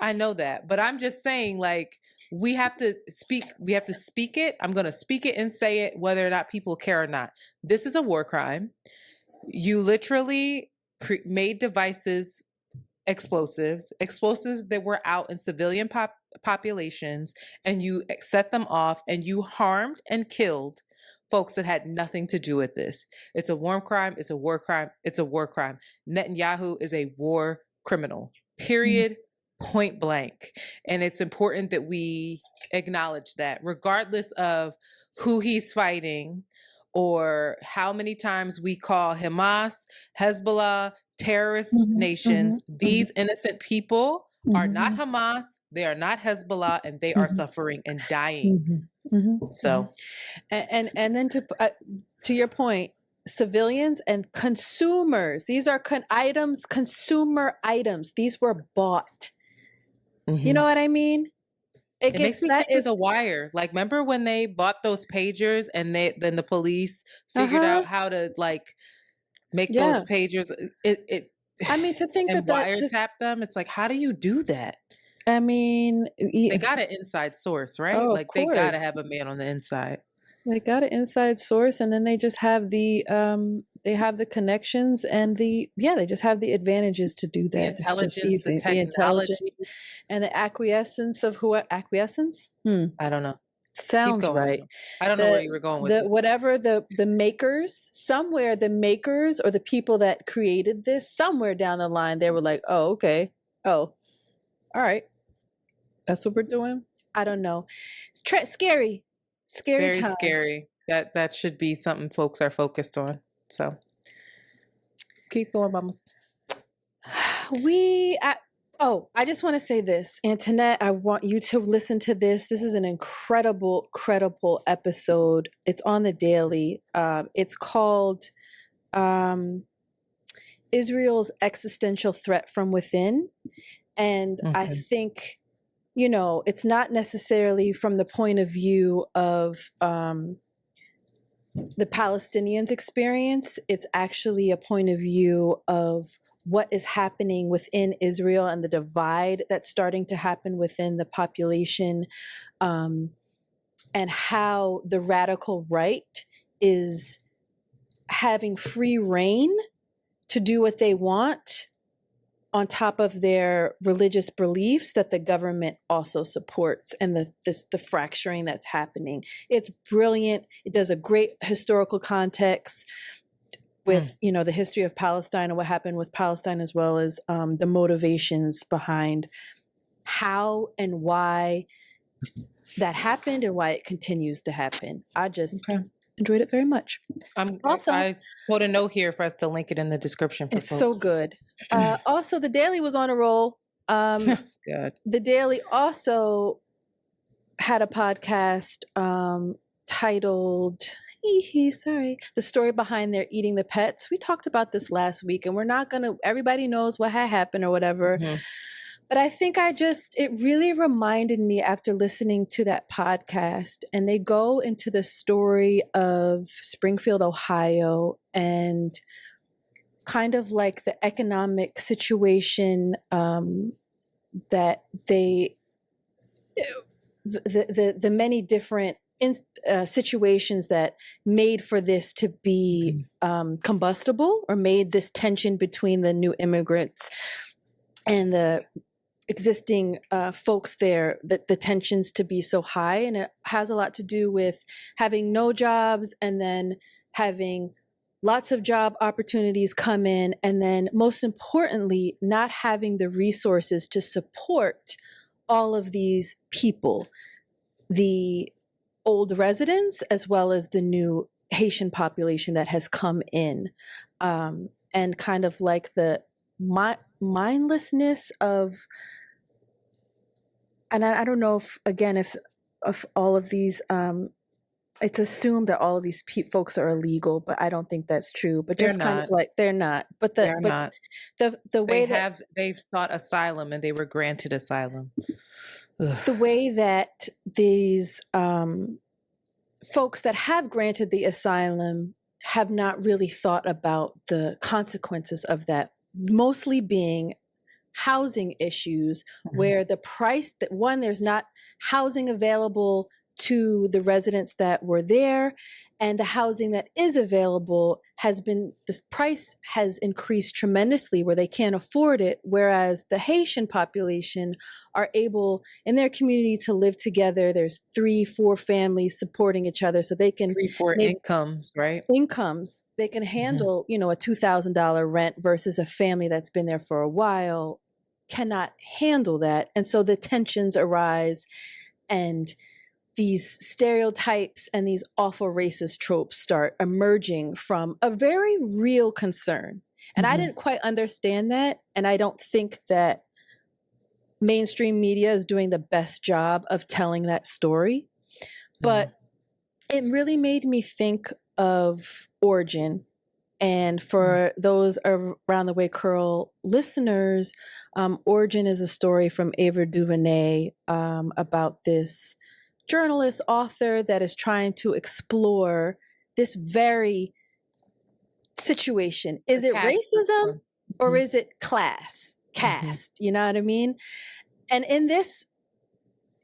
I know that, but I'm just saying, like, we have to speak it. I'm going to speak it and say it, whether or not people care or not. This is a war crime. You literally made devices, explosives that were out in civilian populations, and you set them off, and you harmed and killed folks that had nothing to do with this. It's a war crime. It's a war crime. It's a war crime. Netanyahu is a war criminal, period, point blank. And it's important that we acknowledge that, regardless of who he's fighting or how many times we call Hamas, Hezbollah, terrorist nations, these innocent people are not Hamas, they are not Hezbollah, and they are suffering and dying. So, and then to your point, civilians and consumers, these are consumer items. These were bought. You know what I mean? It makes me think of The Wire. Like, remember when they bought those pagers and then the police figured out how to, like, make those pagers? I mean, to think and wiretap them. It's like, how do you do that? I mean, they got an inside source, right? Oh, like, they got to have a man on the inside. They got an inside source, and then they just have the connections and they just have the advantages to do that. The intelligence, the intelligence, and the acquiescence of acquiescence. I don't know. Sounds right. I don't know where you were going with it. Whatever the makers, somewhere the makers or the people that created this, somewhere down the line, they were like, oh, okay. Oh, all right. That's what we're doing. I don't know. Scary Very times. Scary. That should be something folks are focused on. So keep going, mamas. I just want to say this, Antoinette, I want you to listen to this. This is an incredible episode. It's on the Daily. It's called Israel's Existential Threat from Within. And I think, it's not necessarily from the point of view of the Palestinians' experience. It's actually a point of view of what is happening within Israel and the divide that's starting to happen within the population, and how the radical right is having free reign to do what they want on top of their religious beliefs that the government also supports, and the fracturing that's happening. It's brilliant. It does a great historical context with, the history of Palestine and what happened with Palestine, as well as the motivations behind how and why that happened and why it continues to happen. I just enjoyed it very much. I put a note here for us to link it in the description for it's folks. So good. Also, the Daily was on a roll. God. The Daily also had a podcast titled The Story Behind Their Eating the Pets. We talked about this last week, and we're not going to, everybody knows what had happened or whatever. But I think it really reminded me after listening to that podcast, and they go into the story of Springfield, Ohio, and kind of like the economic situation that the many different situations that made for this to be combustible, or made this tension between the new immigrants and the existing folks there, that the tensions to be so high. And it has a lot to do with having no jobs and then having lots of job opportunities come in. And then most importantly, not having the resources to support all of these people, the old residents, as well as the new Haitian population that has come in. And kind of like the mindlessness of, and I don't know if, again, if all of these, it's assumed that all of these folks are illegal, but I don't think that's true. But just kind of like, they're not. But they're not. The way that they've sought asylum and they were granted asylum. Ugh. The way that these folks that have granted the asylum have not really thought about the consequences of that, mostly being housing issues, where the price that, one, there's not housing available to the residents that were there, and the housing that is available this price has increased tremendously where they can't afford it, whereas the Haitian population are able in their community to live together. There's 3-4 families supporting each other, so they can 3-4 incomes, right? Incomes. They can handle, a $2,000 rent versus a family that's been there for a while cannot handle that. And so the tensions arise, and these stereotypes and these awful racist tropes start emerging from a very real concern. And I didn't quite understand that. And I don't think that mainstream media is doing the best job of telling that story. But it really made me think of Origin. And for those around the way Curl listeners, Origin is a story from Ava DuVernay about this journalist author that is trying to explore this very situation. Is it racism or is it caste? You know what I mean? And in this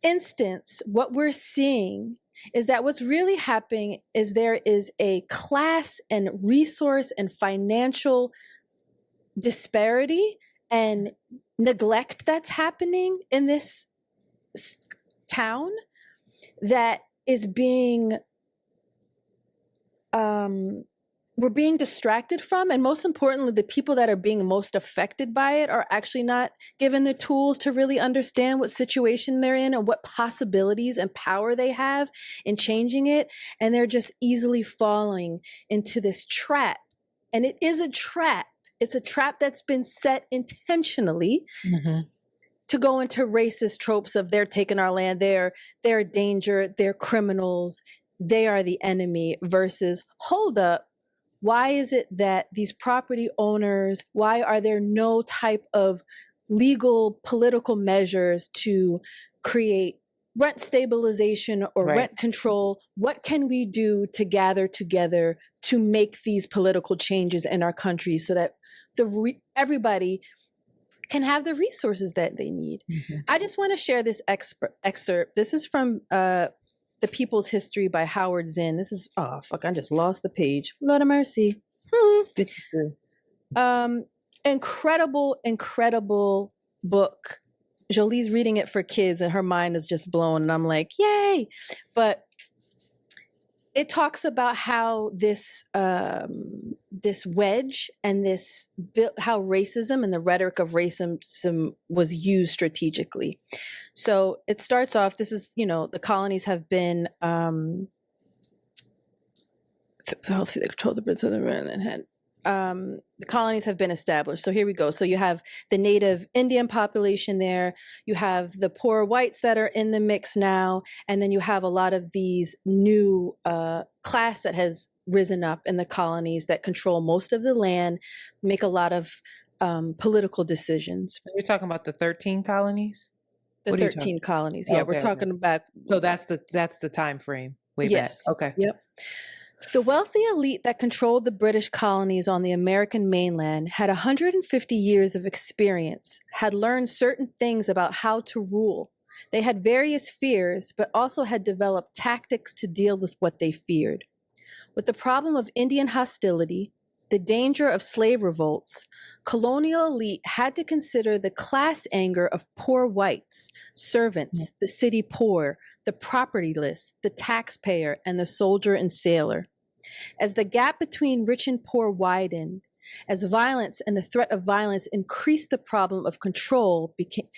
instance, what we're seeing is that what's really happening is there is a class and resource and financial disparity and neglect that's happening in this town that is being we're being distracted from. And most importantly, the people that are being most affected by it are actually not given the tools to really understand what situation they're in and what possibilities and power they have in changing it. And they're just easily falling into this trap. And it is a trap. It's a trap that's been set intentionally to go into racist tropes of they're taking our land, they're a danger, they're criminals, they are the enemy, versus hold up. Why is it that these property owners, why are there no type of legal political measures to create rent stabilization or rent control? What can we do to gather together to make these political changes in our country so that everybody can have the resources that they need? I just want to share this excerpt. This is from The People's History by Howard Zinn. This is, I just lost the page. Lord of mercy. Incredible book. Jolie's reading it for kids and her mind is just blown. And I'm like, yay. But it talks about how this wedge and how racism and the rhetoric of racism was used strategically. So it starts off, this is, the colonies have been, the colonies have been established. So here we go. So you have the native Indian population there. You have the poor whites that are in the mix now. And then you have a lot of these new class that has risen up in the colonies that control most of the land, make a lot of political decisions. You're talking about the 13 colonies? The 13 colonies. Yeah, we're talking about. So that's the time frame way back. Okay. Yep. The wealthy elite that controlled the British colonies on the American mainland had 150 years of experience, had learned certain things about how to rule. They had various fears, but also had developed tactics to deal with what they feared. With the problem of Indian hostility, the danger of slave revolts, colonial elite had to consider the class anger of poor whites, servants, the city poor, the propertyless, the taxpayer, and the soldier and sailor. As the gap between rich and poor widened, as violence and the threat of violence increased, the problem of control became.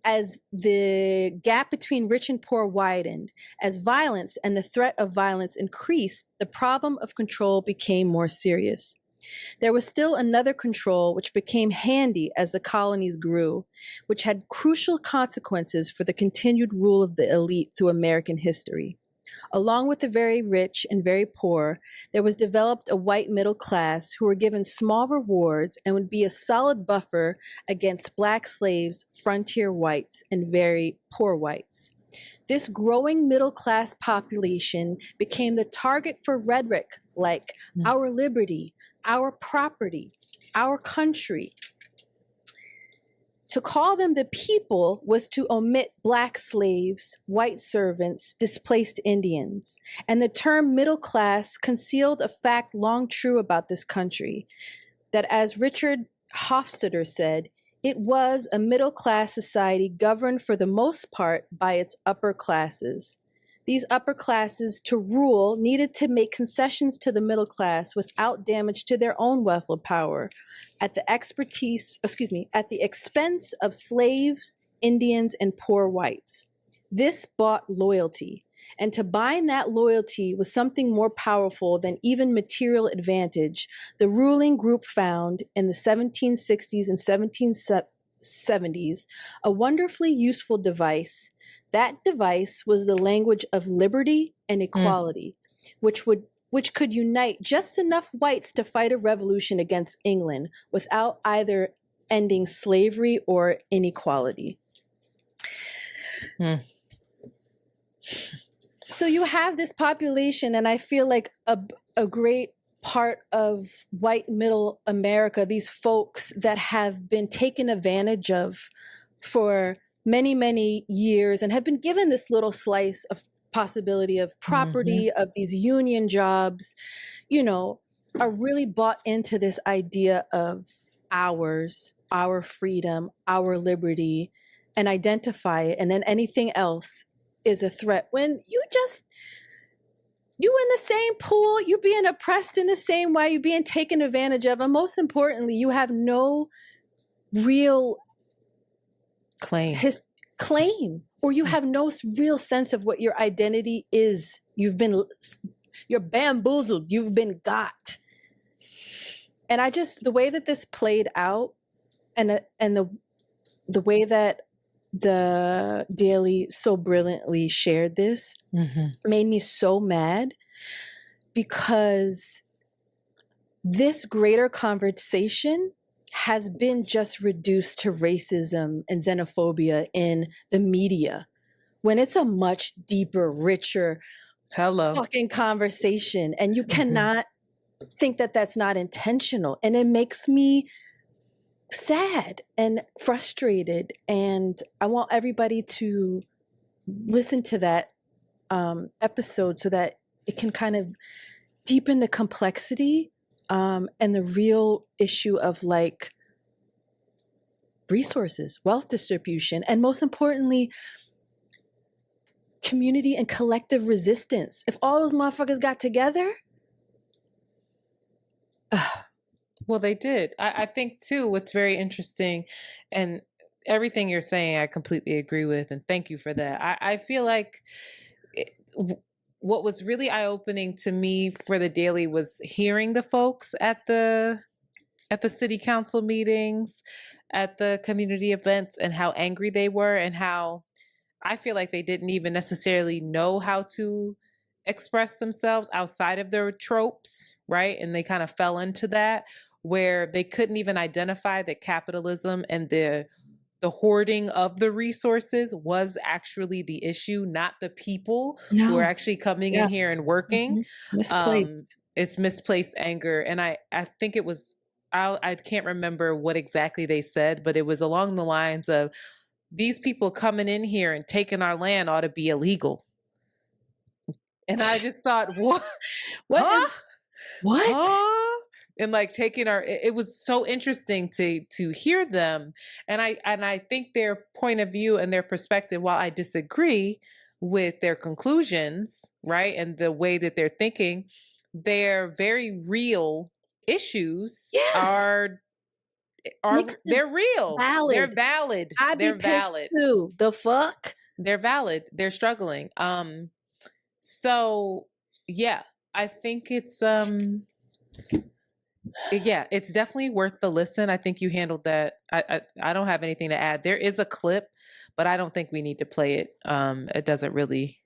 As the gap between rich and poor widened, as violence and the threat of violence increased, the problem of control became more serious. There was still another control which became handy as the colonies grew, which had crucial consequences for the continued rule of the elite through American history. Along with the very rich and very poor, there was developed a white middle class who were given small rewards and would be a solid buffer against black slaves, frontier whites, and very poor whites. This growing middle class population became the target for rhetoric like our liberty, our property, our country. To call them the people was to omit black slaves, white servants, displaced Indians. And the term middle class concealed a fact long true about this country, that as Richard Hofstadter said, it was a middle class society governed for the most part by its upper classes. These upper classes to rule needed to make concessions to the middle class without damage to their own wealth or power at the expense of slaves, Indians, and poor whites. This bought loyalty, and to bind that loyalty was something more powerful than even material advantage. The ruling group found in the 1760s and 1770s a wonderfully useful device. That device was the language of liberty and equality, which could unite just enough whites to fight a revolution against England without either ending slavery or inequality. So you have this population, and I feel like a great part of white middle America, these folks that have been taken advantage of for many, many years and have been given this little slice of possibility of property, of these union jobs, are really bought into this idea of ours, our freedom, our liberty, and identify it. And then anything else is a threat. When you in the same pool, you being oppressed in the same way, you being taken advantage of. And most importantly, you have no real claim, or you have no real sense of what your identity is. You're bamboozled. You've been got. And the way that this played out, and the way that the Daily so brilliantly shared this made me so mad, because this greater conversation has been just reduced to racism and xenophobia in the media, when it's a much deeper, richer fucking conversation. And you cannot think that that's not intentional. And it makes me sad and frustrated. And I want everybody to listen to that episode so that it can kind of deepen the complexity and the real issue of like resources, wealth distribution, and most importantly, community and collective resistance. If all those motherfuckers got together. Well, they did. I think too, what's very interesting, and everything you're saying, I completely agree with. And thank you for that. I feel like what was really eye-opening to me for the Daily was hearing the folks at the city council meetings, at the community events, and how angry they were, and how I feel like they didn't even necessarily know how to express themselves outside of their tropes, right? And they kind of fell into that, where they couldn't even identify that capitalism and the hoarding of the resources was actually the issue, not the people who are actually coming in here and working. Misplaced. It's misplaced anger. And I think it was, I can't remember what exactly they said, but it was along the lines of, these people coming in here and taking our land ought to be illegal. And I just thought, what? What? Huh? and like taking it was so interesting to hear them. And I think their point of view and their perspective, while I disagree with their conclusions, right, and the way that they're thinking, their very real issues Yes. they're real. Valid. They're valid. I be They're pissed valid. too. The fuck? They're valid. They're struggling. So yeah, I think it's yeah, it's definitely worth the listen. I think you handled that. I don't have anything to add. There is a clip, but I don't think we need to play it. It doesn't really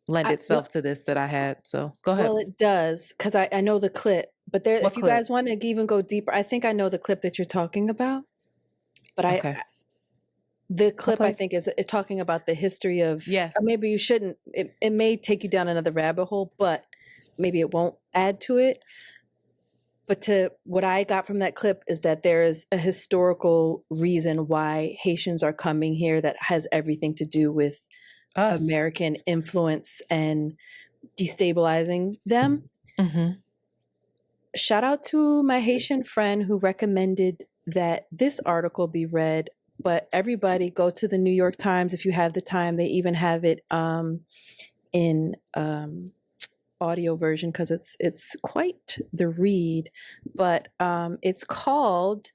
lend itself to this that I had. So go ahead. Well, it does, because I know the clip. But there, What if you clip? guys want to even go deeper, I think I know the clip that you're talking about. But Okay. the clip I think is talking about the history of. Yes. Maybe you shouldn't. It may take you down another rabbit hole, but maybe it won't add to it. But what I got from that clip is that there is a historical reason why Haitians are coming here that has everything to do with us. American influence and destabilizing them. Mm-hmm. Shout out to my Haitian friend who recommended that this article be read. But everybody go to the New York Times if you have the time. They even have it in audio version because it's quite the read. But it's called,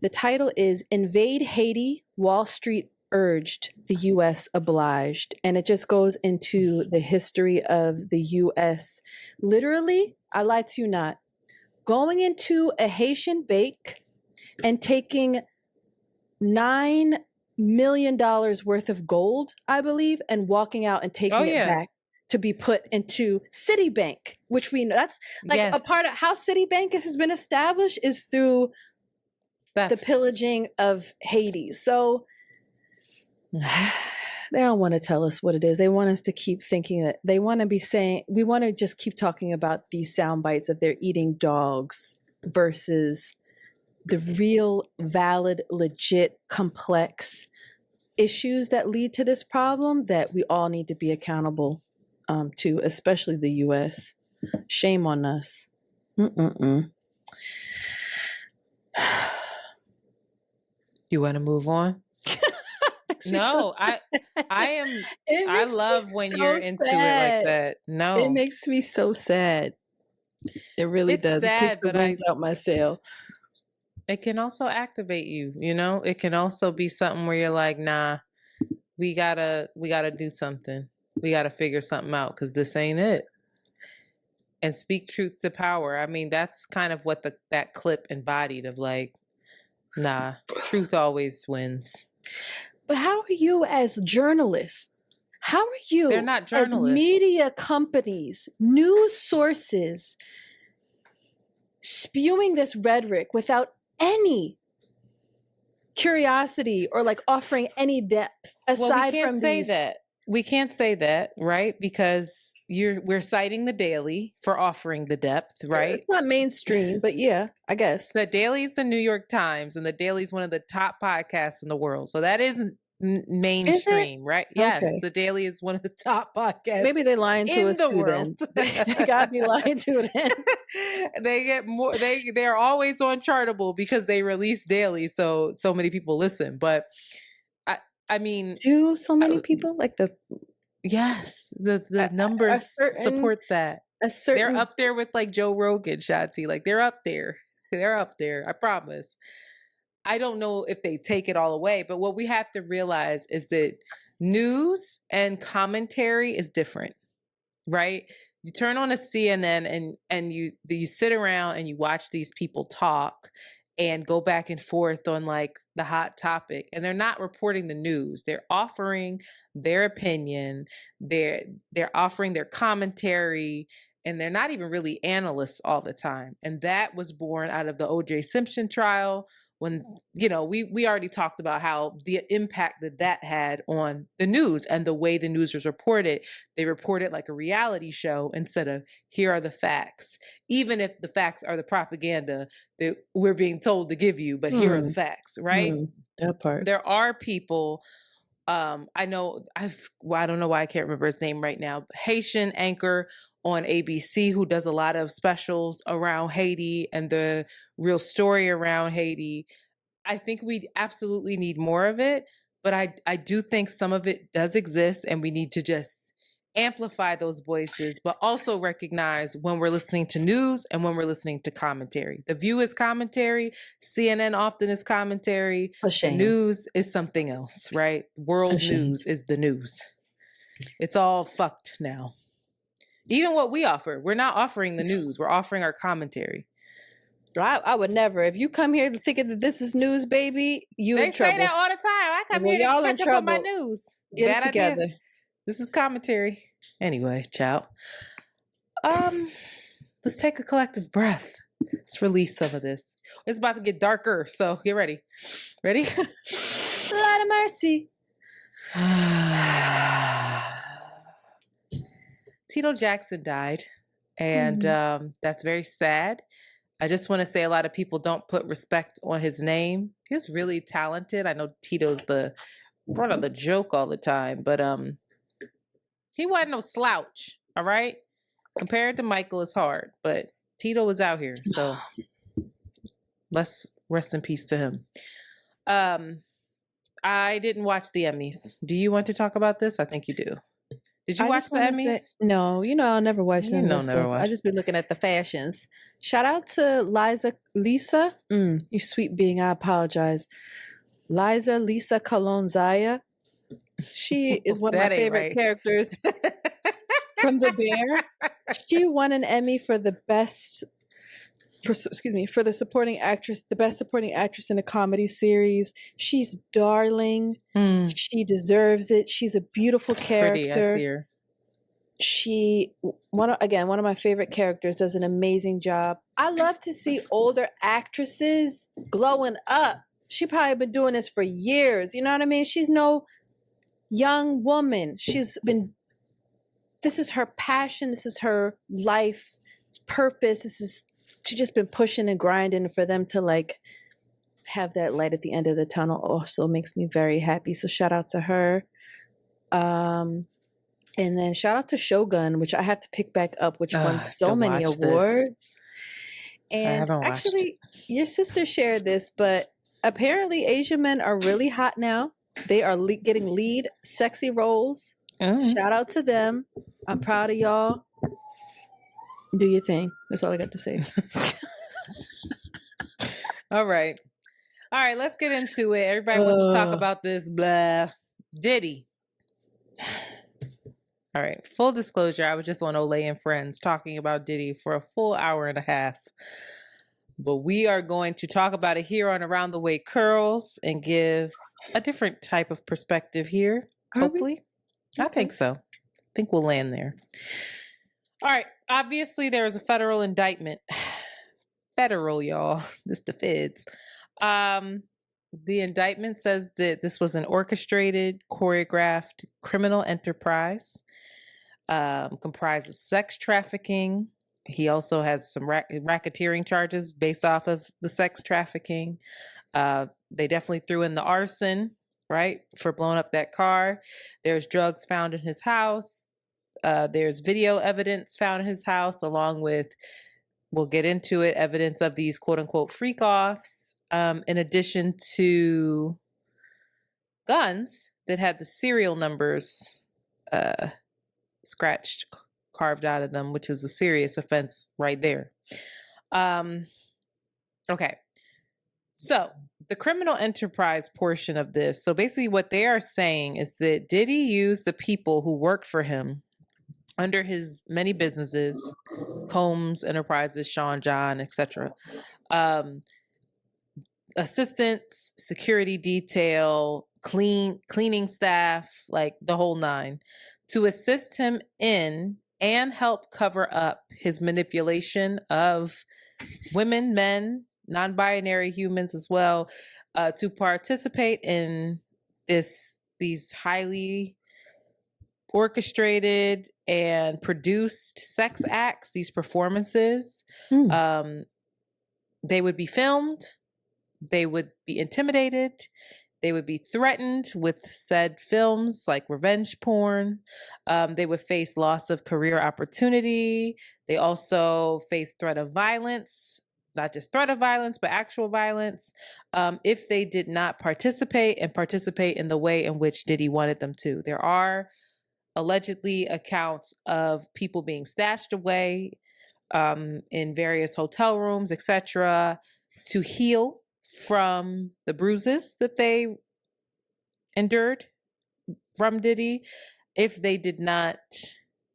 the title is "Invade Haiti, Wall Street Urged, the U.S. Obliged." And it just goes into the history of the U.S. literally, I lie to you not, going into a Haitian bake and taking $9 million worth of gold, I believe, and walking out and taking it back to be put into Citibank, which we know that's like a part of how Citibank has been established is through the pillaging of Haiti. So they don't want to tell us what it is. They want us to keep thinking that they want to be saying, we want to just keep talking about these sound bites of they're eating dogs versus the real, valid, legit, complex issues that lead to this problem that we all need to be accountable to, especially the U.S. Shame on us. You want to move on? No, I am. I love when you're into it like that. No, it makes me so sad. It really does. It takes the wings out my sail. It can also activate you, you know? It can also be something where you're like, nah, we gotta do something. We gotta figure something out because this ain't it. And speak truth to power. I mean, that's kind of what that clip embodied of like, nah, truth always wins. But how are you as journalists? How are you They're not journalists. As media companies, news sources, spewing this rhetoric without any curiosity or like offering any depth aside from these? We can't say that, right? Because we're citing the Daily for offering the depth, right? It's not mainstream, but yeah, I guess. The Daily is the New York Times, and the Daily is one of the top podcasts in the world. So that isn't mainstream, right? Yes, okay. The Daily is one of the top podcasts. Maybe they're lying to us too then. They gotta be lying to it then. They get more. They're always on Chartable because they release daily, so many people listen. But I mean, do so many people like the? Yes, the numbers support that. They're up there with like Joe Rogan, Shanti. Like they're up there. They're up there. I promise. I don't know if they take it all away, but what we have to realize is that news and commentary is different, right? You turn on a CNN and you sit around and you watch these people talk and go back and forth on like the hot topic, and they're not reporting the news. They're offering their opinion. They're offering their commentary, and they're not even really analysts all the time. And that was born out of the O.J. Simpson trial, when, you know, we already talked about how the impact that had on the news and the way the news was reported. They report it like a reality show instead of here are the facts, even if the facts are the propaganda that we're being told to give you, but here are the facts, right? That part. There are people I know I don't know why I can't remember his name right now. Haitian anchor on ABC who does a lot of specials around Haiti and the real story around Haiti. I think we absolutely need more of it, but I do think some of it does exist and we need to just amplify those voices, but also recognize when we're listening to news and when we're listening to commentary. The View is commentary, CNN often is commentary, A the shame. news is something else, right? World news is the news. It's all fucked now. Even what we offer, we're not offering the news, we're offering our commentary. I would never. If you come here thinking that this is news, baby, you They in trouble. say that all the time. I come here to y'all in catch up on my trouble. news. Get Bad it together. idea. This is commentary. Anyway, ciao. Let's take a collective breath. Let's release some of this. It's about to get darker, so get ready. Ready? Lot of mercy. Tito Jackson died, and that's very sad. I just want to say a lot of people don't put respect on his name. He was really talented. I know Tito's the part of the joke all the time, but he wasn't no slouch, all right? Compared to Michael, it's hard, but Tito was out here, so let's rest in peace to him. I didn't watch the Emmys. Do you want to talk about this? I think you do. Did you watch the Emmys? No, I'll never watch them. I just been looking at the fashions. Shout out to Lisa. You sweet being, I apologize. Lisa Colonzaya. She is one of my favorite characters from The Bear. She won an Emmy for the for the supporting actress, the best supporting actress in a comedy series. She's darling. She deserves it. She's a beautiful character. Pretty, I see her. She, one of my favorite characters, does an amazing job. I love to see older actresses glowing up. She probably been doing this for years. You know what I mean? She's no young woman. This is her passion. This is her life's purpose. She's just been pushing and grinding. For them to like have that light at the end of the tunnel also makes me very happy. So shout out to her. And then shout out to Shogun, which I have to pick back up, which won so many awards. And actually, your sister shared this, but apparently Asian men are really hot now. They are getting lead sexy roles. Shout out to them. I'm proud of y'all. Do your thing. That's all I got to say. All right. Let's get into it. Everybody wants to talk about this blah. Diddy. All right. Full disclosure, I was just on Olay and Friends talking about Diddy for a full hour and a half. But we are going to talk about it here on Around the Way Curls and give a different type of perspective here. Hopefully. I think so. I think we'll land there. All right. Obviously, there was a federal indictment. Federal, y'all. This the feds. The indictment says that this was an orchestrated, choreographed criminal enterprise comprised of sex trafficking. He also has some racketeering charges based off of the sex trafficking. They definitely threw in the arson, right, for blowing up that car. There's drugs found in his house. There's video evidence found in his house, along with, we'll get into it, evidence of these quote-unquote freak-offs, in addition to guns that had the serial numbers carved out of them, which is a serious offense right there. Okay. So the criminal enterprise portion of this. So basically what they are saying is that Diddy used the people who worked for him under his many businesses, Combs Enterprises, Sean John, etc. Assistants, security detail, cleaning staff, like the whole nine, to assist him in and help cover up his manipulation of women, men, non-binary humans as well, to participate in these highly orchestrated and produced sex acts, these performances. They would be filmed. They would be intimidated. They would be threatened with said films like revenge porn. They would face loss of career opportunity. They also face threat of violence, not just threat of violence, but actual violence, if they did not participate in the way in which Diddy wanted them to. There are allegedly accounts of people being stashed away in various hotel rooms, etc., to heal from the bruises that they endured from Diddy if they did not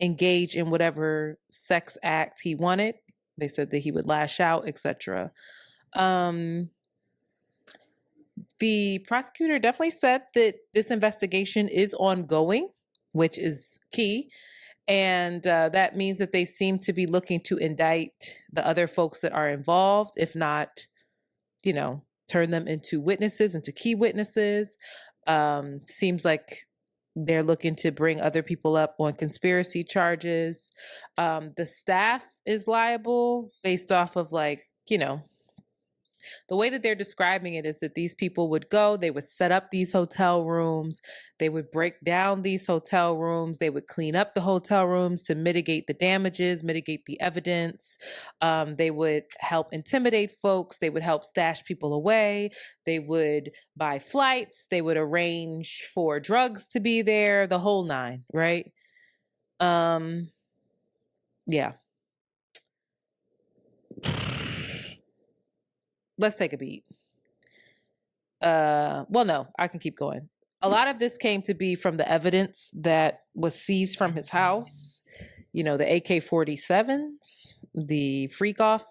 engage in whatever sex act he wanted. They said that he would lash out, etc. The prosecutor definitely said that this investigation is ongoing, which is key. And that means that they seem to be looking to indict the other folks that are involved, if not, turn them into witnesses, into key witnesses. Seems like they're looking to bring other people up on conspiracy charges. The staff is liable based off of the way that they're describing it is that these people would go, they would set up these hotel rooms, they would break down these hotel rooms, they would clean up the hotel rooms to mitigate the damages, mitigate the evidence. They would help intimidate folks, they would help stash people away, they would buy flights, they would arrange for drugs to be there, the whole nine, right? Yeah. Let's take a beat. Well, no, I can keep going. A lot of this came to be from the evidence that was seized from his house. The AK-47s, the freak off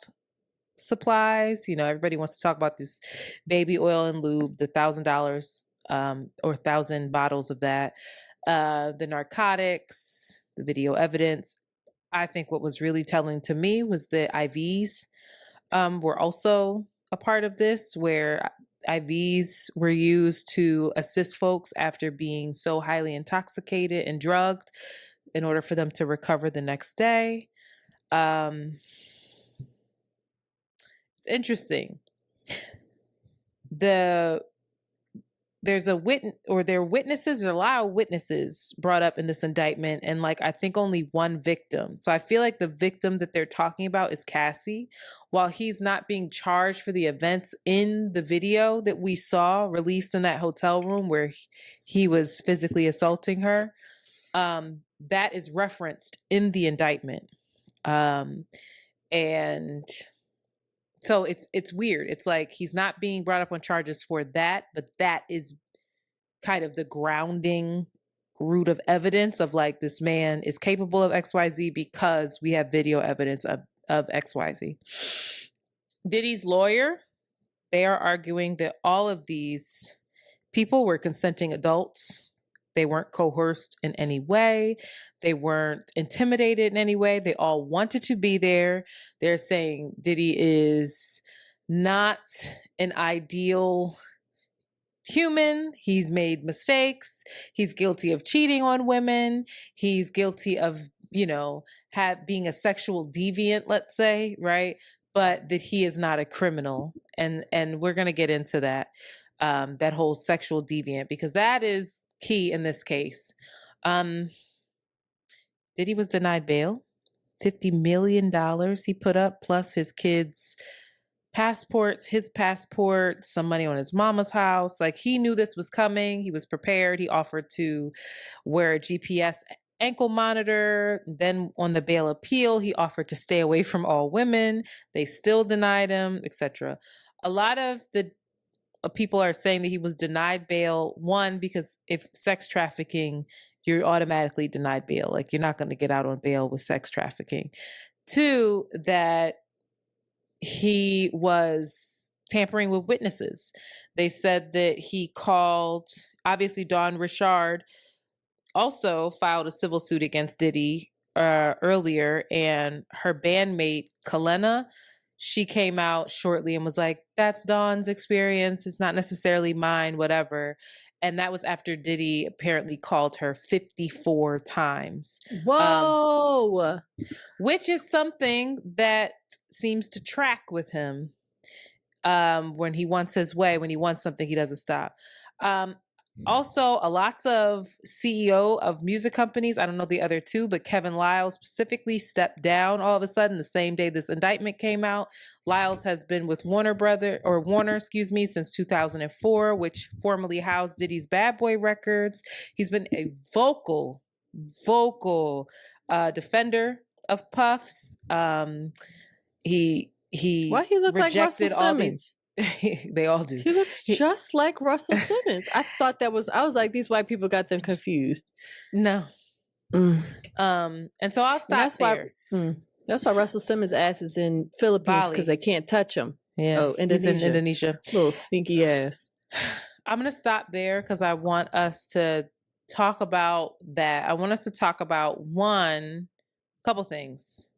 supplies. Everybody wants to talk about this baby oil and lube, the $1,000 or 1,000 bottles of that, the narcotics, the video evidence. I think what was really telling to me was the IVs were also a part of this, where IVs were used to assist folks after being so highly intoxicated and drugged in order for them to recover the next day. It's interesting. There's a witness, or there are witnesses, or a lot of witnesses brought up in this indictment, and I think only one victim. So I feel like the victim that they're talking about is Cassie. While he's not being charged for the events in the video that we saw released in that hotel room where he was physically assaulting her, that is referenced in the indictment. And so it's weird. It's like he's not being brought up on charges for that, but that is kind of the grounding root of evidence of this man is capable of XYZ because we have video evidence of XYZ. Diddy's lawyer, they are arguing that all of these people were consenting adults. They weren't coerced in any way. They weren't intimidated in any way. They all wanted to be there. They're saying Diddy is not an ideal human. He's made mistakes. He's guilty of cheating on women. He's guilty of, being a sexual deviant, let's say, right? But that he is not a criminal. And we're going to get into that. That whole sexual deviant, because that is key in this case. Diddy was denied bail, $50 million he put up, plus his kids' passports, his passport, some money on his mama's house. He knew this was coming. He was prepared. He offered to wear a GPS ankle monitor. Then on the bail appeal, he offered to stay away from all women. They still denied him, etc. A lot of the people are saying that he was denied bail, one, because if sex trafficking, you're automatically denied bail. You're not going to get out on bail with sex trafficking. Two, that he was tampering with witnesses. They said that he called, obviously Dawn Richard also filed a civil suit against Diddy earlier, and her bandmate, Kalena, she came out shortly and was like, that's Dawn's experience. It's not necessarily mine, whatever. And that was after Diddy apparently called her 54 times. Whoa! Which is something that seems to track with him. When he wants his way, when he wants something, he doesn't stop. Also, lots of CEO of music companies, I don't know the other two, but Kevin Liles specifically stepped down all of a sudden the same day this indictment came out. Liles has been with Warner, since 2004, which formerly housed Diddy's Bad Boy Records. He's been a vocal defender of Puff's. He Why he look like Russell rejected all Simmons? these. They all do. He looks just like Russell Simmons. I was like, these white people got them confused. No. And so I'll stop there. That's why Russell Simmons' ass is in Philippines, because they can't touch him. Yeah. Oh, Indonesia. He's in Indonesia. Little sneaky ass. I'm going to stop there because I want us to talk about that. I want us to talk about couple things.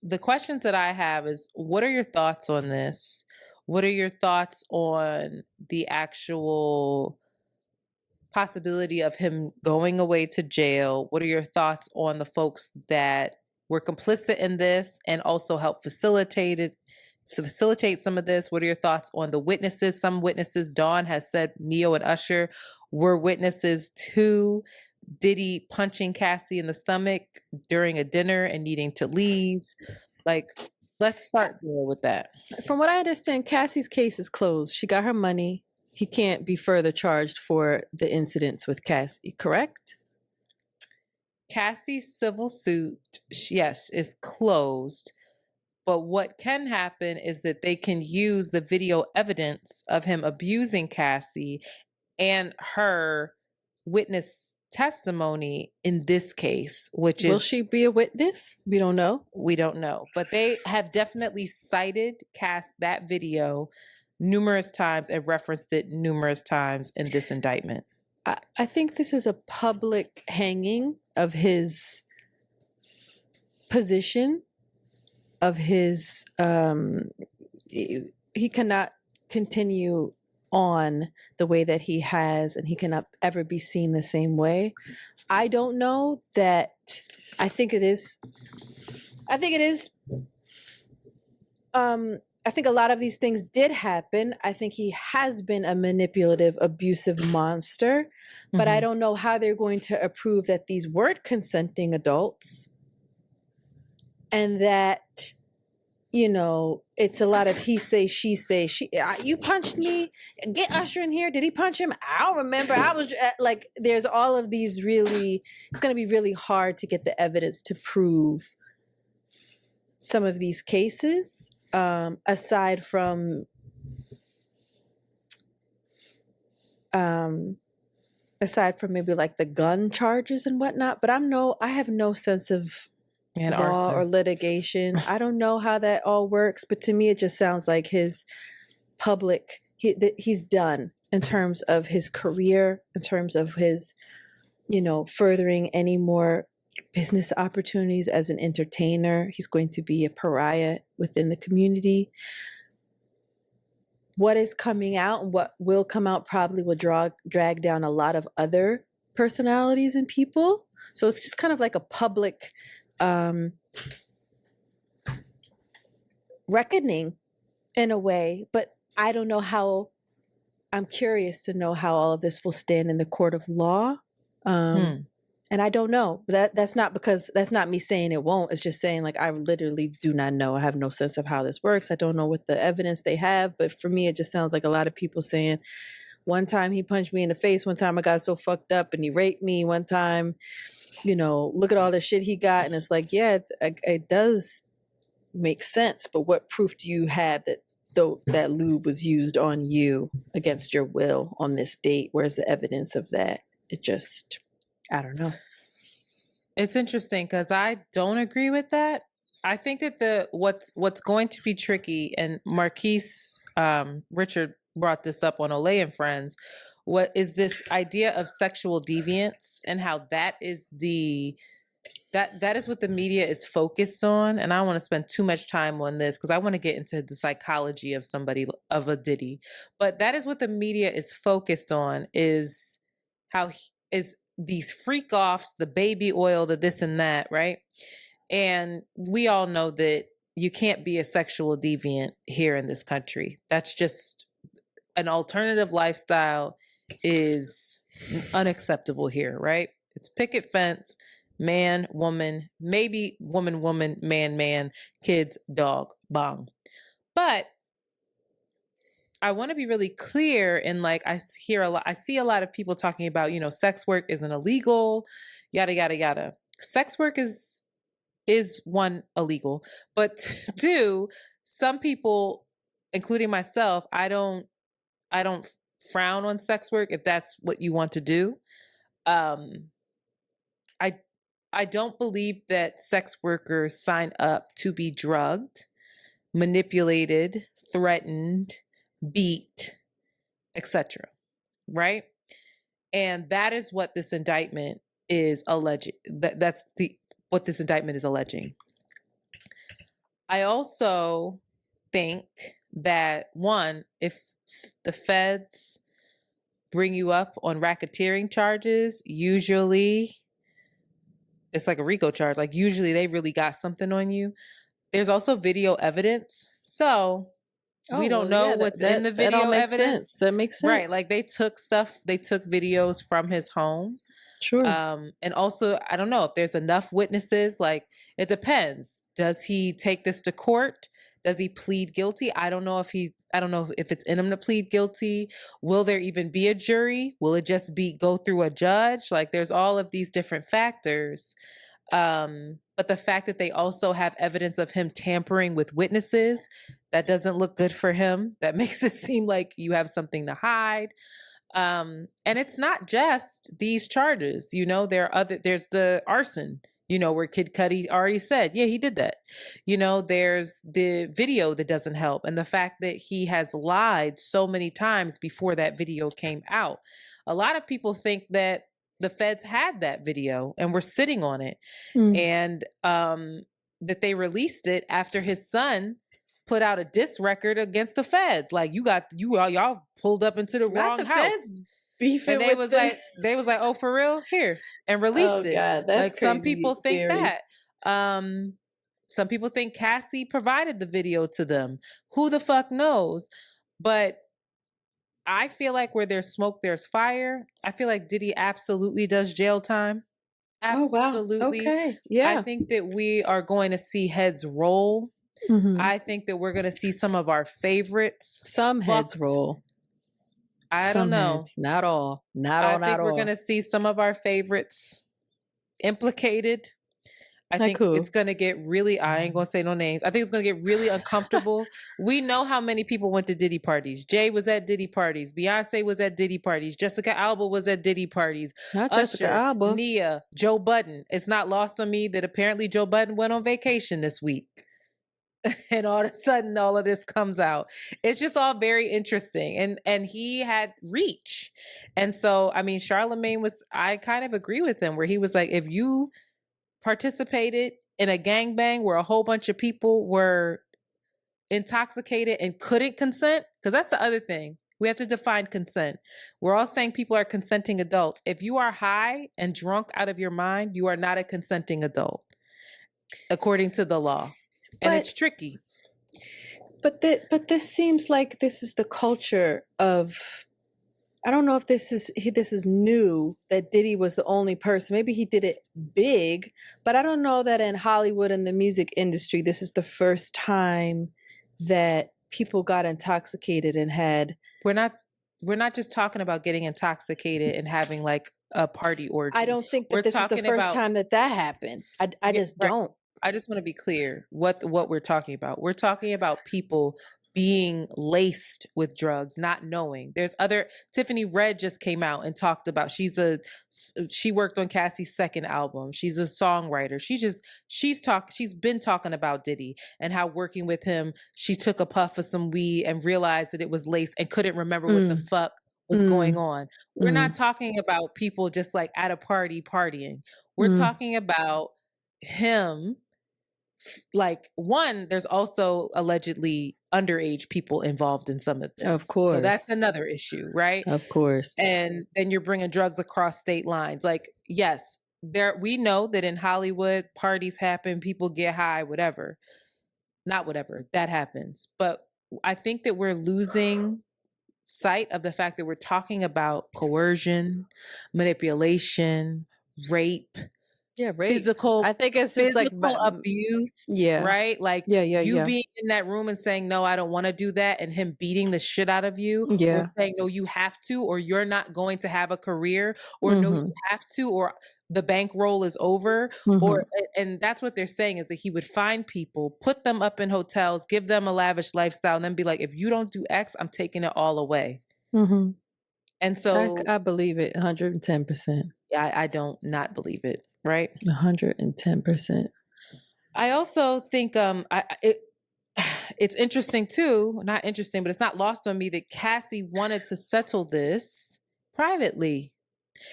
The questions that I have is, what are your thoughts on this? What are your thoughts on the actual possibility of him going away to jail? What are your thoughts on the folks that were complicit in this and also helped facilitate some of this? What are your thoughts on the witnesses? Some witnesses, Dawn has said Neo and Usher were witnesses to Diddy punching Cassie in the stomach during a dinner and needing to leave. Like, let's start there with that. From what I understand, Cassie's case is closed. She got her money. He can't be further charged for the incidents with Cassie, correct? Cassie's civil suit, yes, is closed. But what can happen is that they can use the video evidence of him abusing Cassie and her witness testimony in this case, which Will she be a witness? We don't know. We don't know. But they have definitely cited that video numerous times and referenced it numerous times in this indictment. I think this is a public hanging of his position, of his he cannot continue on the way that he has, and he cannot ever be seen the same way. I don't know that. I think it is I think a lot of these things did happen. I think he has been a manipulative, abusive monster, but I don't know how they're going to approve that these weren't consenting adults, and that, you know, it's a lot of he say, she say. You punched me. Get Usher in here. Did he punch him? I don't remember. I was like, there's all of these really, it's going to be really hard to get the evidence to prove some of these cases, aside from maybe like the gun charges and whatnot. But I have no sense of and law arson or litigation. I don't know how that all works, but to me it just sounds like his public, he's done in terms of his career, in terms of his, you know, furthering any more business opportunities as an entertainer. He's going to be a pariah within the community. What is coming out and what will come out probably will drag down a lot of other personalities and people. So it's just kind of like a public reckoning in a way, but I don't know how. I'm curious to know how all of this will stand in the court of law. And I don't know. That's not me saying it won't. It's just saying, like, I literally do not know. I have no sense of how this works. I don't know what the evidence they have, but for me, it just sounds like a lot of people saying, one time he punched me in the face, one time I got so fucked up and he raped me, one time, you know, look at all the shit he got. And it's like, yeah, it does make sense, but what proof do you have that that lube was used on you against your will on this date? Where's the evidence of that? It just, I don't know. It's interesting because I don't agree with that. I think that what's going to be tricky, and Marquise Richard brought this up on Olay and Friends, what is this idea of sexual deviance and how that is that is what the media is focused on. And I don't want to spend too much time on this because I want to get into the psychology of of a Diddy. But that is what the media is focused on, is how is these freak offs, the baby oil, the this and that, right? And we all know that you can't be a sexual deviant here in this country. That's just an alternative lifestyle is unacceptable here, right? It's picket fence, man, woman, maybe woman, woman, man, man, kids, dog, bong. But I want to be really clear, and like I see a lot of people talking about, sex work isn't illegal, yada yada yada. Sex work is one, illegal, but two, some people, including myself, I don't frown on sex work if that's what you want to do. I don't believe that sex workers sign up to be drugged, manipulated, threatened, beat, etc. Right? And that is what this indictment is alleging. That's what this indictment is alleging. I also think that, one, if the feds bring you up on racketeering charges, usually it's like a RICO charge. Like usually they really got something on you. There's also video evidence. So we don't know what's in the video that all makes evidence. Sense. That makes sense. Right. Like they took videos from his home. Sure. And also, I don't know if there's enough witnesses. Like, it depends. Does he take this to court? Does he plead guilty? I don't know if it's in him to plead guilty. Will there even be a jury? Will it just go through a judge? Like, there's all of these different factors. But the fact that they also have evidence of him tampering with witnesses, that doesn't look good for him. That makes it seem like you have something to hide. And it's not just these charges, there's the arson, where Kid Cudi already said, yeah, he did that. There's the video that doesn't help. And the fact that he has lied so many times before that video came out. A lot of people think that the feds had that video and were sitting on it, and that they released it after his son put out a diss record against the feds. Like, y'all pulled up into the wrong house. And they was like, oh, for real? Here, and released it. God, that's like, crazy, some people think theory. that. Some people think Cassie provided the video to them. Who the fuck knows? But I feel like where there's smoke, there's fire. I feel like Diddy absolutely does jail time. Absolutely. Oh, wow. Okay. Yeah. I think that we are going to see heads roll. I think that we're going to see some of our favorites. Some heads roll. I don't know. Heads. Not all. Not all. I think we're going to see some of our favorites implicated. I think it's going to get really, I ain't going to say no names. I think it's going to get really uncomfortable. We know how many people went to Diddy parties. Jay was at Diddy parties. Beyonce was at Diddy parties. Jessica Alba was at Diddy parties. Not Usher, Jessica Alba. Nia, Joe Budden. It's not lost on me that apparently Joe Budden went on vacation this week. And all of a sudden, all of this comes out. It's just all very interesting. And he had reach. And so, I mean, Charlemagne I kind of agree with him, where he was like, if you participated in a gangbang where a whole bunch of people were intoxicated and couldn't consent, because that's the other thing. We have to define consent. We're all saying people are consenting adults. If you are high and drunk out of your mind, you are not a consenting adult, according to the law. And it's tricky. But this seems like this is the culture of, I don't know if this is new, that Diddy was the only person. Maybe he did it big, but I don't know that in Hollywood and the music industry, this is the first time that people got intoxicated and had. We're not just talking about getting intoxicated and having like a party orgy. I don't think that this is the first time that happened. I just don't. I just want to be clear what we're talking about. We're talking about people being laced with drugs, not knowing. There's Tiffany Red just came out and talked about, she worked on Cassie's second album. She's a songwriter. She's been talking about Diddy and how working with him, she took a puff of some weed and realized that it was laced and couldn't remember what the fuck was going on. We're not talking about people just like at a party partying. We're talking about him. Like, one, there's also allegedly underage people involved in some of this. Of course. So that's another issue, right? Of course. And then you're bringing drugs across state lines. Like, yes, we know that in Hollywood, parties happen, people get high, whatever. Not whatever, that happens. But I think that we're losing sight of the fact that we're talking about coercion, manipulation, rape, Yeah, rape. physical I think it's just like abuse, yeah. right? Like you being in that room and saying, no, I don't want to do that, and him beating the shit out of you, or saying, no, you have to, or you're not going to have a career, or no, you have to, or the bankroll is over, or, and that's what they're saying, is that he would find people, put them up in hotels, give them a lavish lifestyle, and then be like, if you don't do X, I'm taking it all away. And so I believe it 110%. I don't not believe it, right? 110%. I also think it's interesting too, not interesting, but it's not lost on me that Cassie wanted to settle this privately.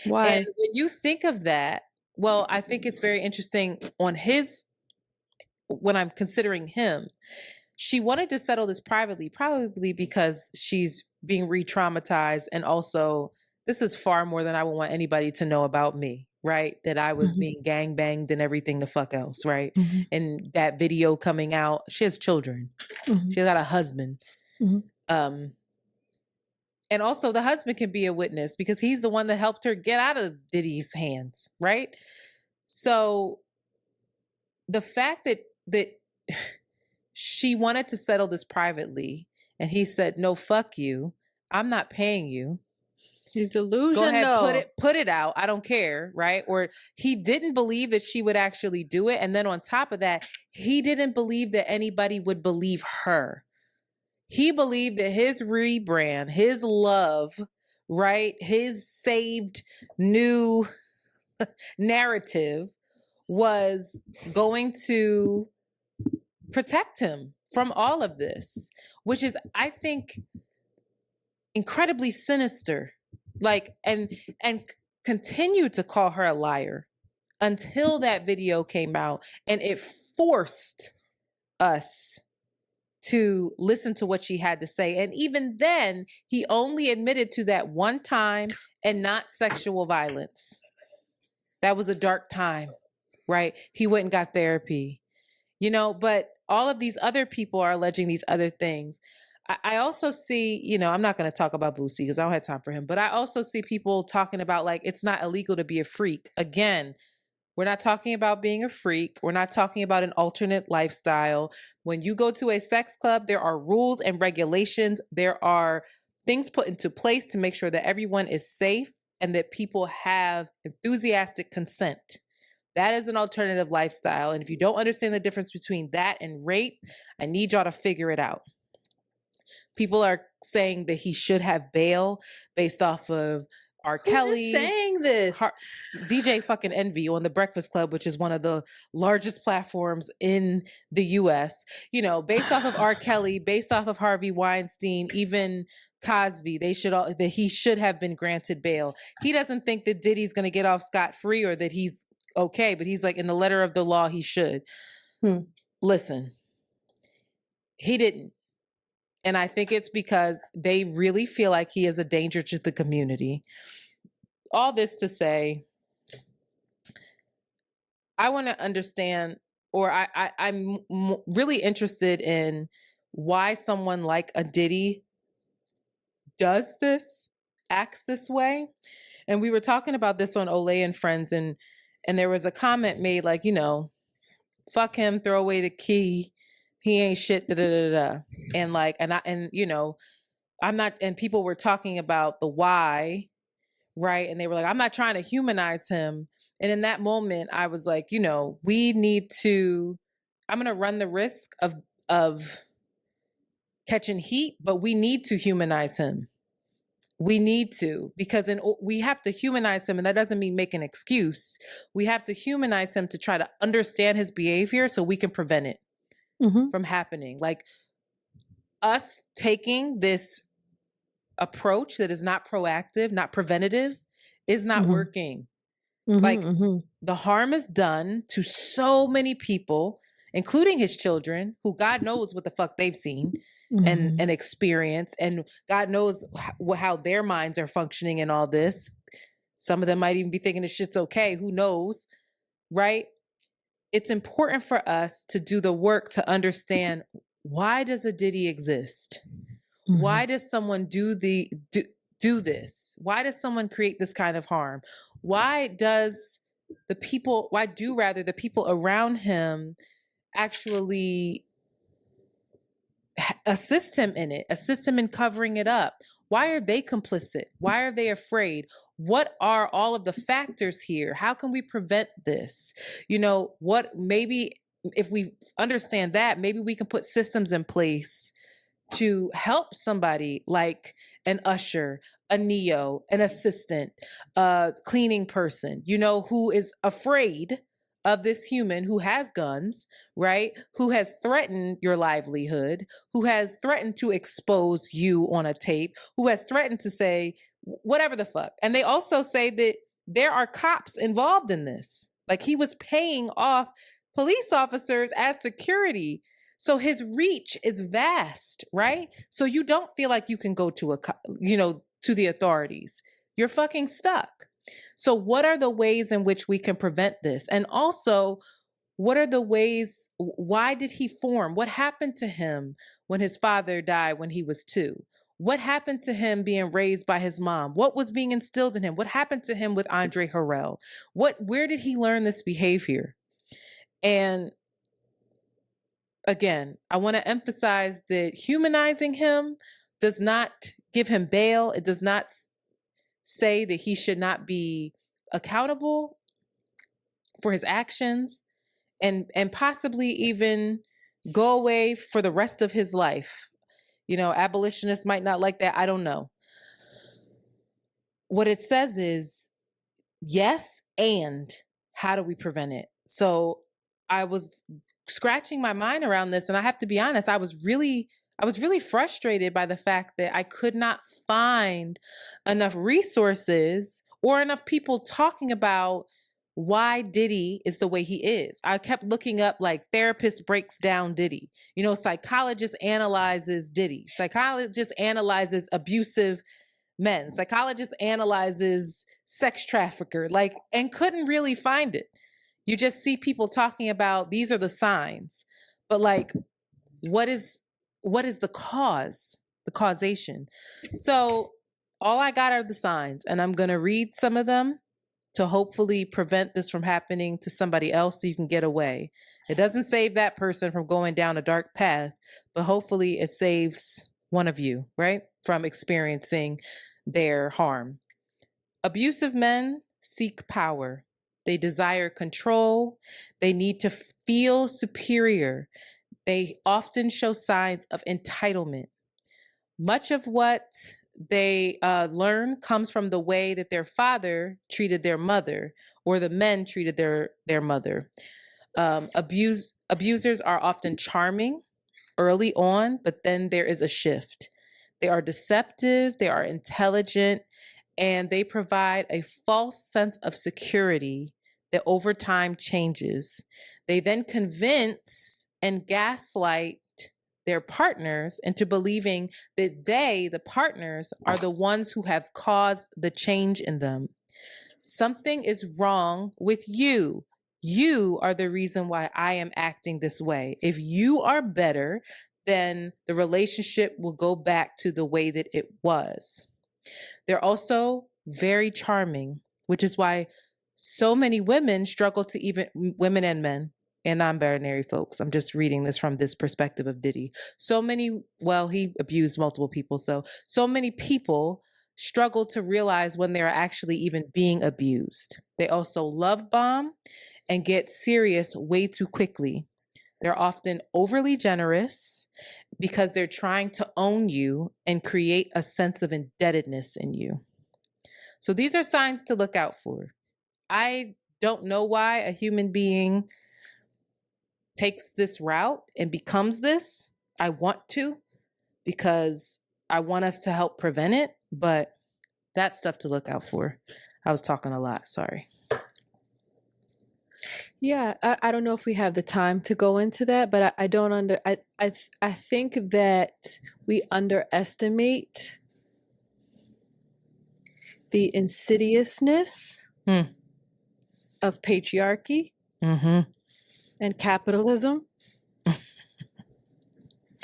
Why? And when you think of that, well, I think it's very interesting on when I'm considering him. She wanted to settle this privately, probably because she's being re-traumatized, and also this is far more than I would want anybody to know about me, right? That I was being gangbanged and everything the fuck else, right? And that video coming out, she has children. She's got a husband. And also the husband can be a witness because he's the one that helped her get out of Diddy's hands, right? So the fact that she wanted to settle this privately, and he said, no, fuck you, I'm not paying you. She's delusional. Go ahead, put it out. I don't care, right? Or he didn't believe that she would actually do it. And then on top of that, he didn't believe that anybody would believe her. He believed that his rebrand, his love, right? His saved new narrative was going to protect him from all of this, which is, I think, incredibly sinister. Like, and continue to call her a liar until that video came out, and it forced us to listen to what she had to say. And even then, he only admitted to that one time, and not sexual violence. That was a dark time, right? He went and got therapy, but all of these other people are alleging these other things. I also see, I'm not going to talk about Boosie because I don't have time for him, but I also see people talking about, like, it's not illegal to be a freak. Again, we're not talking about being a freak. We're not talking about an alternate lifestyle. When you go to a sex club, there are rules and regulations. There are things put into place to make sure that everyone is safe and that people have enthusiastic consent. That is an alternative lifestyle. And if you don't understand the difference between that and rape, I need y'all to figure it out. People are saying that he should have bail based off of R. Kelly. Who's saying this? DJ fucking Envy on The Breakfast Club, which is one of the largest platforms in the US. Based off of R. Kelly, based off of Harvey Weinstein, even Cosby, that he should have been granted bail. He doesn't think that Diddy's going to get off scot-free or that he's okay, but he's like, in the letter of the law, he should. Listen, he didn't. And I think it's because they really feel like he is a danger to the community. All this to say, I want to understand, or I'm really interested in why someone like a Diddy does this, acts this way. And we were talking about this on Olay and Friends, and there was a comment made like, fuck him, throw away the key. He ain't shit, da da da da. And like, I'm not, and people were talking about the why, right? And they were like, I'm not trying to humanize him. And in that moment, I was like, we need to, I'm going to run the risk of catching heat, but we need to humanize him. We need to, because we have to humanize him. And that doesn't mean make an excuse. We have to humanize him to try to understand his behavior so we can prevent it from happening. Like, us taking this approach that is not proactive, not preventative, is not working. The harm is done to so many people, including his children, who God knows what the fuck they've seen and experienced, and God knows how their minds are functioning in all this. Some of them might even be thinking this shit's okay. Who knows, right? It's important for us to do the work to understand, why does a Diddy exist? Why does someone do this? Why does someone create this kind of harm? Why do the people around him actually assist him in it, assist him in covering it up? Why are they complicit? Why are they afraid? What are all of the factors here? How can we prevent this? Maybe if we understand that, maybe we can put systems in place to help somebody like an usher, a neo, an assistant, a cleaning person, who is afraid of this human who has guns, right? Who has threatened your livelihood, who has threatened to expose you on a tape, who has threatened to say whatever the fuck. And they also say that there are cops involved in this. Like, he was paying off police officers as security. So his reach is vast, right? So you don't feel like you can go to to the authorities. You're fucking stuck. So what are the ways in which we can prevent this? And also, what are the ways, why did he form? What happened to him when his father died when he was 2? What happened to him being raised by his mom? What was being instilled in him? What happened to him with Andre Harrell? Where did he learn this behavior? And again, I want to emphasize that humanizing him does not give him bail. It does not say that he should not be accountable for his actions and possibly even go away for the rest of his life. Abolitionists might not like that. I don't know. What it says is, yes, and how do we prevent it? So I was scratching my mind around this, and I have to be honest, I was really frustrated by the fact that I could not find enough resources or enough people talking about why Diddy is the way he is. I kept looking up, like, therapist breaks down Diddy. Psychologist analyzes Diddy. Psychologist analyzes abusive men. Psychologist analyzes sex trafficker, and couldn't really find it. You just see people talking about these are the signs, but what is the cause, the causation? So all I got are the signs, and I'm going to read some of them to hopefully prevent this from happening to somebody else so you can get away. It doesn't save that person from going down a dark path, but hopefully it saves one of you, right, from experiencing their harm. Abusive men seek power. They desire control. They need to feel superior. They often show signs of entitlement. Much of what they learn comes from the way that their father treated their mother, or the men treated their mother. Abusers are often charming early on, but then there is a shift. They are deceptive, they are intelligent, and they provide a false sense of security that over time changes. They then convince and gaslight their partners into believing that they, the partners, are the ones who have caused the change in them. Something is wrong with you. You are the reason why I am acting this way. If you are better, then the relationship will go back to the way that it was. They're also very charming, which is why so many women struggle to even, women and men and non-binary folks. I'm just reading this from this perspective of Diddy. He abused multiple people. So many people struggle to realize when they're actually even being abused. They also love bomb and get serious way too quickly. They're often overly generous because they're trying to own you and create a sense of indebtedness in you. So these are signs to look out for. I don't know why a human being takes this route and becomes this. I want to, because I want us to help prevent it, but that's stuff to look out for. I was talking a lot, sorry. Yeah, I don't know if we have the time to go into that, but I think that we underestimate the insidiousness of patriarchy and capitalism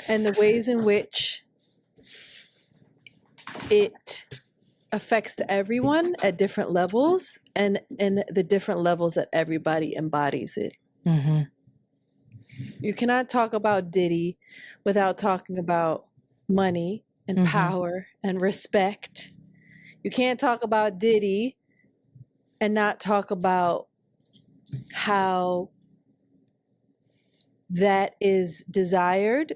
and the ways in which it affects everyone at different levels, and the different levels that everybody embodies it. Mm-hmm. You cannot talk about Diddy without talking about money and Mm-hmm. power and respect. You can't talk about Diddy and not talk about how that is desired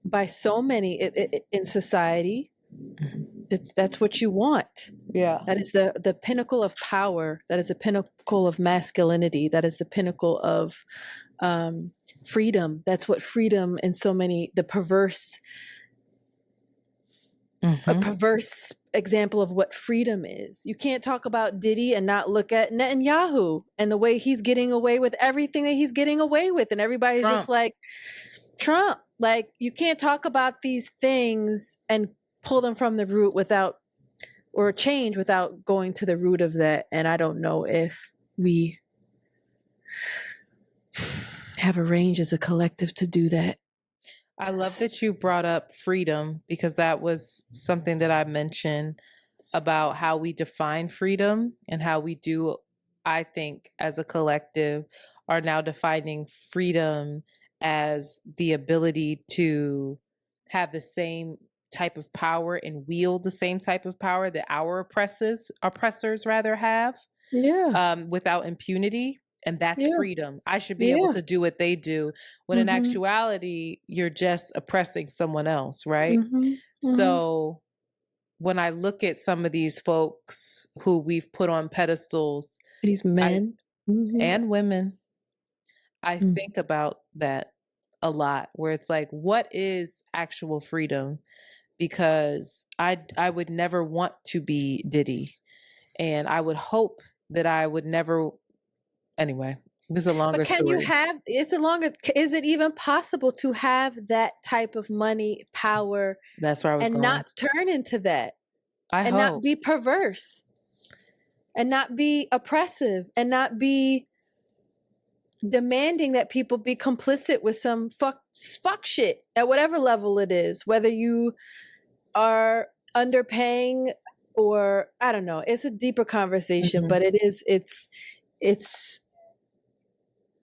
by so many in society. That's what you want. Yeah. That is the pinnacle of power. That is the pinnacle of masculinity. That is the pinnacle of freedom. That's what freedom in so many, the perverse, a perverse example of what freedom is. You can't talk about Diddy and not look at Netanyahu and the way he's getting away with everything that he's getting away with. And everybody's just like, Trump. Like, you can't talk about these things and pull them from the root without, or change without going to the root of that. And I don't know if we have a range as a collective to do that. I love that you brought up freedom, because that was something that I mentioned about how we define freedom and how we do, I think, as a collective, are now defining freedom as the ability to have the same type of power and wield the same type of power that our oppressors rather have, without impunity. And that's freedom. I should be able to do what they do, when in actuality, you're just oppressing someone else, right? So when I look at some of these folks who we've put on pedestals, these men and women, I think about that a lot, where it's like, what is actual freedom? Because I would never want to be Diddy, and I would hope that I would never. Anyway, this is a longer story. But is it even possible to have that type of money, power, that's where I was and going, not turn into that? I hope. Not be perverse, and not be oppressive, and not be demanding that people be complicit with some fuck shit at whatever level it is, whether you are underpaying or I don't know. It's a deeper conversation, but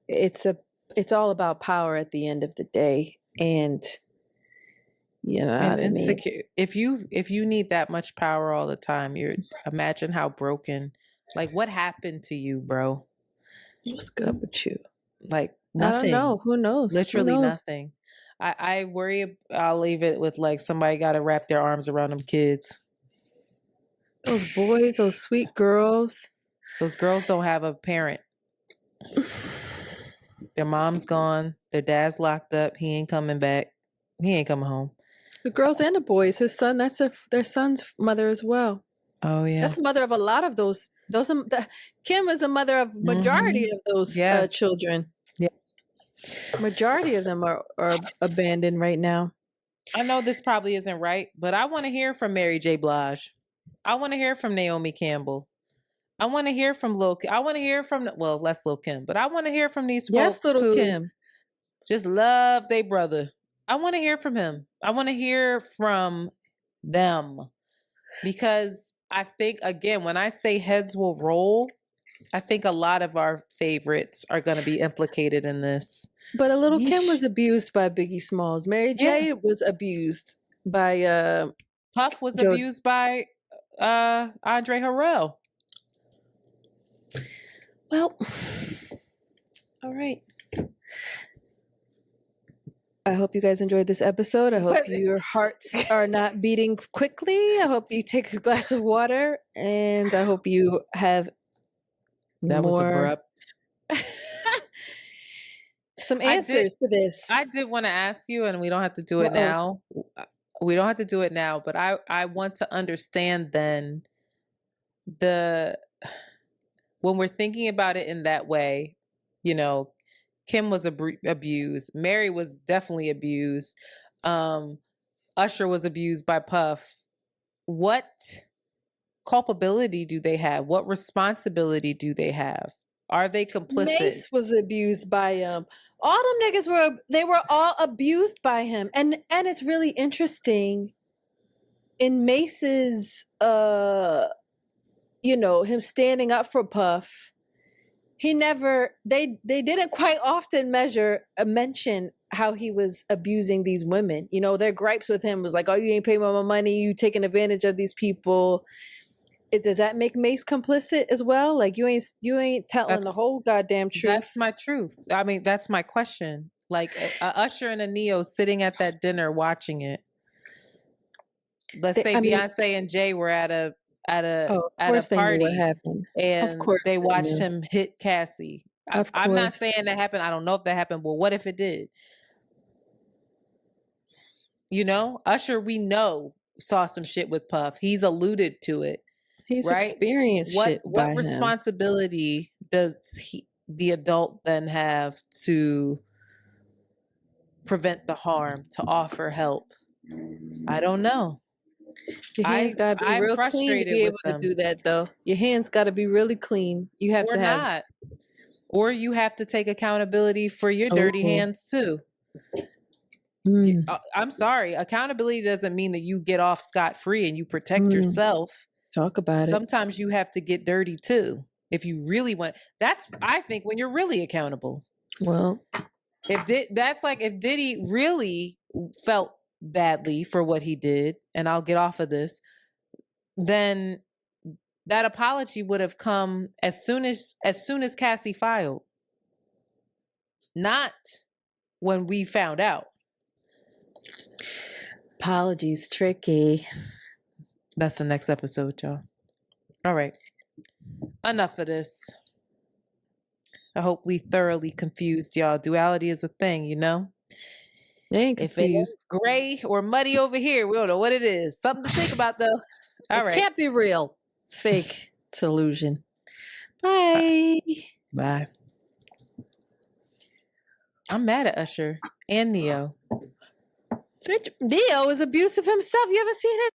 it's all about power at the end of the day. And you know, and insecure. If you need that much power all the time, imagine how broken. Like, what happened to you, bro? What's good with you? Like, nothing. I don't know. Who knows? Literally nothing. I worry. I'll leave it with, like, somebody got to wrap their arms around them kids. Those boys, those sweet girls. Those girls don't have a parent. Their mom's gone. Their dad's locked up. He ain't coming back. He ain't coming home. The girls and the boys. His son. That's their son's mother as well. Oh yeah. That's the mother of a lot of those. Kim is a mother of majority of those children. Yeah. Majority of them are abandoned right now. I know this probably isn't right, but I want to hear from Mary J. Blige. I want to hear from Naomi Campbell. I want to hear from I want to hear from, well, less Lil Kim, but I want to hear from these folks who Kim just love their brother. I want to hear from him. I want to hear from them, because I think, again, when I say heads will roll, I think a lot of our favorites are going to be implicated in this. But a little Kim was abused by Biggie Smalls. Mary J was abused by Puff was abused by Andre Harrell. Well, all right. I hope you guys enjoyed this episode. I hope your hearts are not beating quickly. I hope you take a glass of water, and I hope you have was abrupt. Some answers to this. I did want to ask you, and we don't have to do it now. We don't have to do it now, but I want to understand then when we're thinking about it in that way, you know, Kim was abused. Mary was definitely abused. Usher was abused by Puff. What culpability do they have? What responsibility do they have? Are they complicit? Mace was abused by him. All them niggas were all abused by him. And it's really interesting. in Mace's, him standing up for Puff, he never, they didn't quite often mention how he was abusing these women. Their gripes with him was like, oh, you ain't paying my money, you taking advantage of these people. Does that make Mace complicit as well? Like, you ain't telling the whole goddamn truth. That's my truth. I mean, that's my question. Like a Usher and a Neo sitting at that dinner watching it. Let's say Beyonce and Jay were at a party, and they watched him hit Cassie. I'm not saying that happened. I don't know if that happened, but what if it did? Usher, we know, saw some shit with Puff. He's alluded to it. He's right? experienced shit. What responsibility does the adult then have to prevent the harm, to offer help? I don't know. Your hands gotta be real clean to be able to do that, though. Your hands gotta be really clean. You have to have, or you have to take accountability for your dirty hands too. I'm sorry. Accountability doesn't mean that you get off scot-free and you protect yourself. Talk about it. Sometimes you have to get dirty too. If you really want, I think when you're really accountable. Well, if Diddy really felt badly for what he did, and I'll get off of this, then that apology would have come as soon as Cassie filed. Not when we found out. Apologies tricky. That's the next episode, y'all. All right. Enough of this. I hope we thoroughly confused y'all. Duality is a thing, They ain't confused. If it's gray or muddy over here, we don't know what it is. Something to think about, though. All right. It can't be real. It's fake. It's illusion. Bye. Bye. I'm mad at Usher and Neo. Neo is abusive himself. You haven't seen it?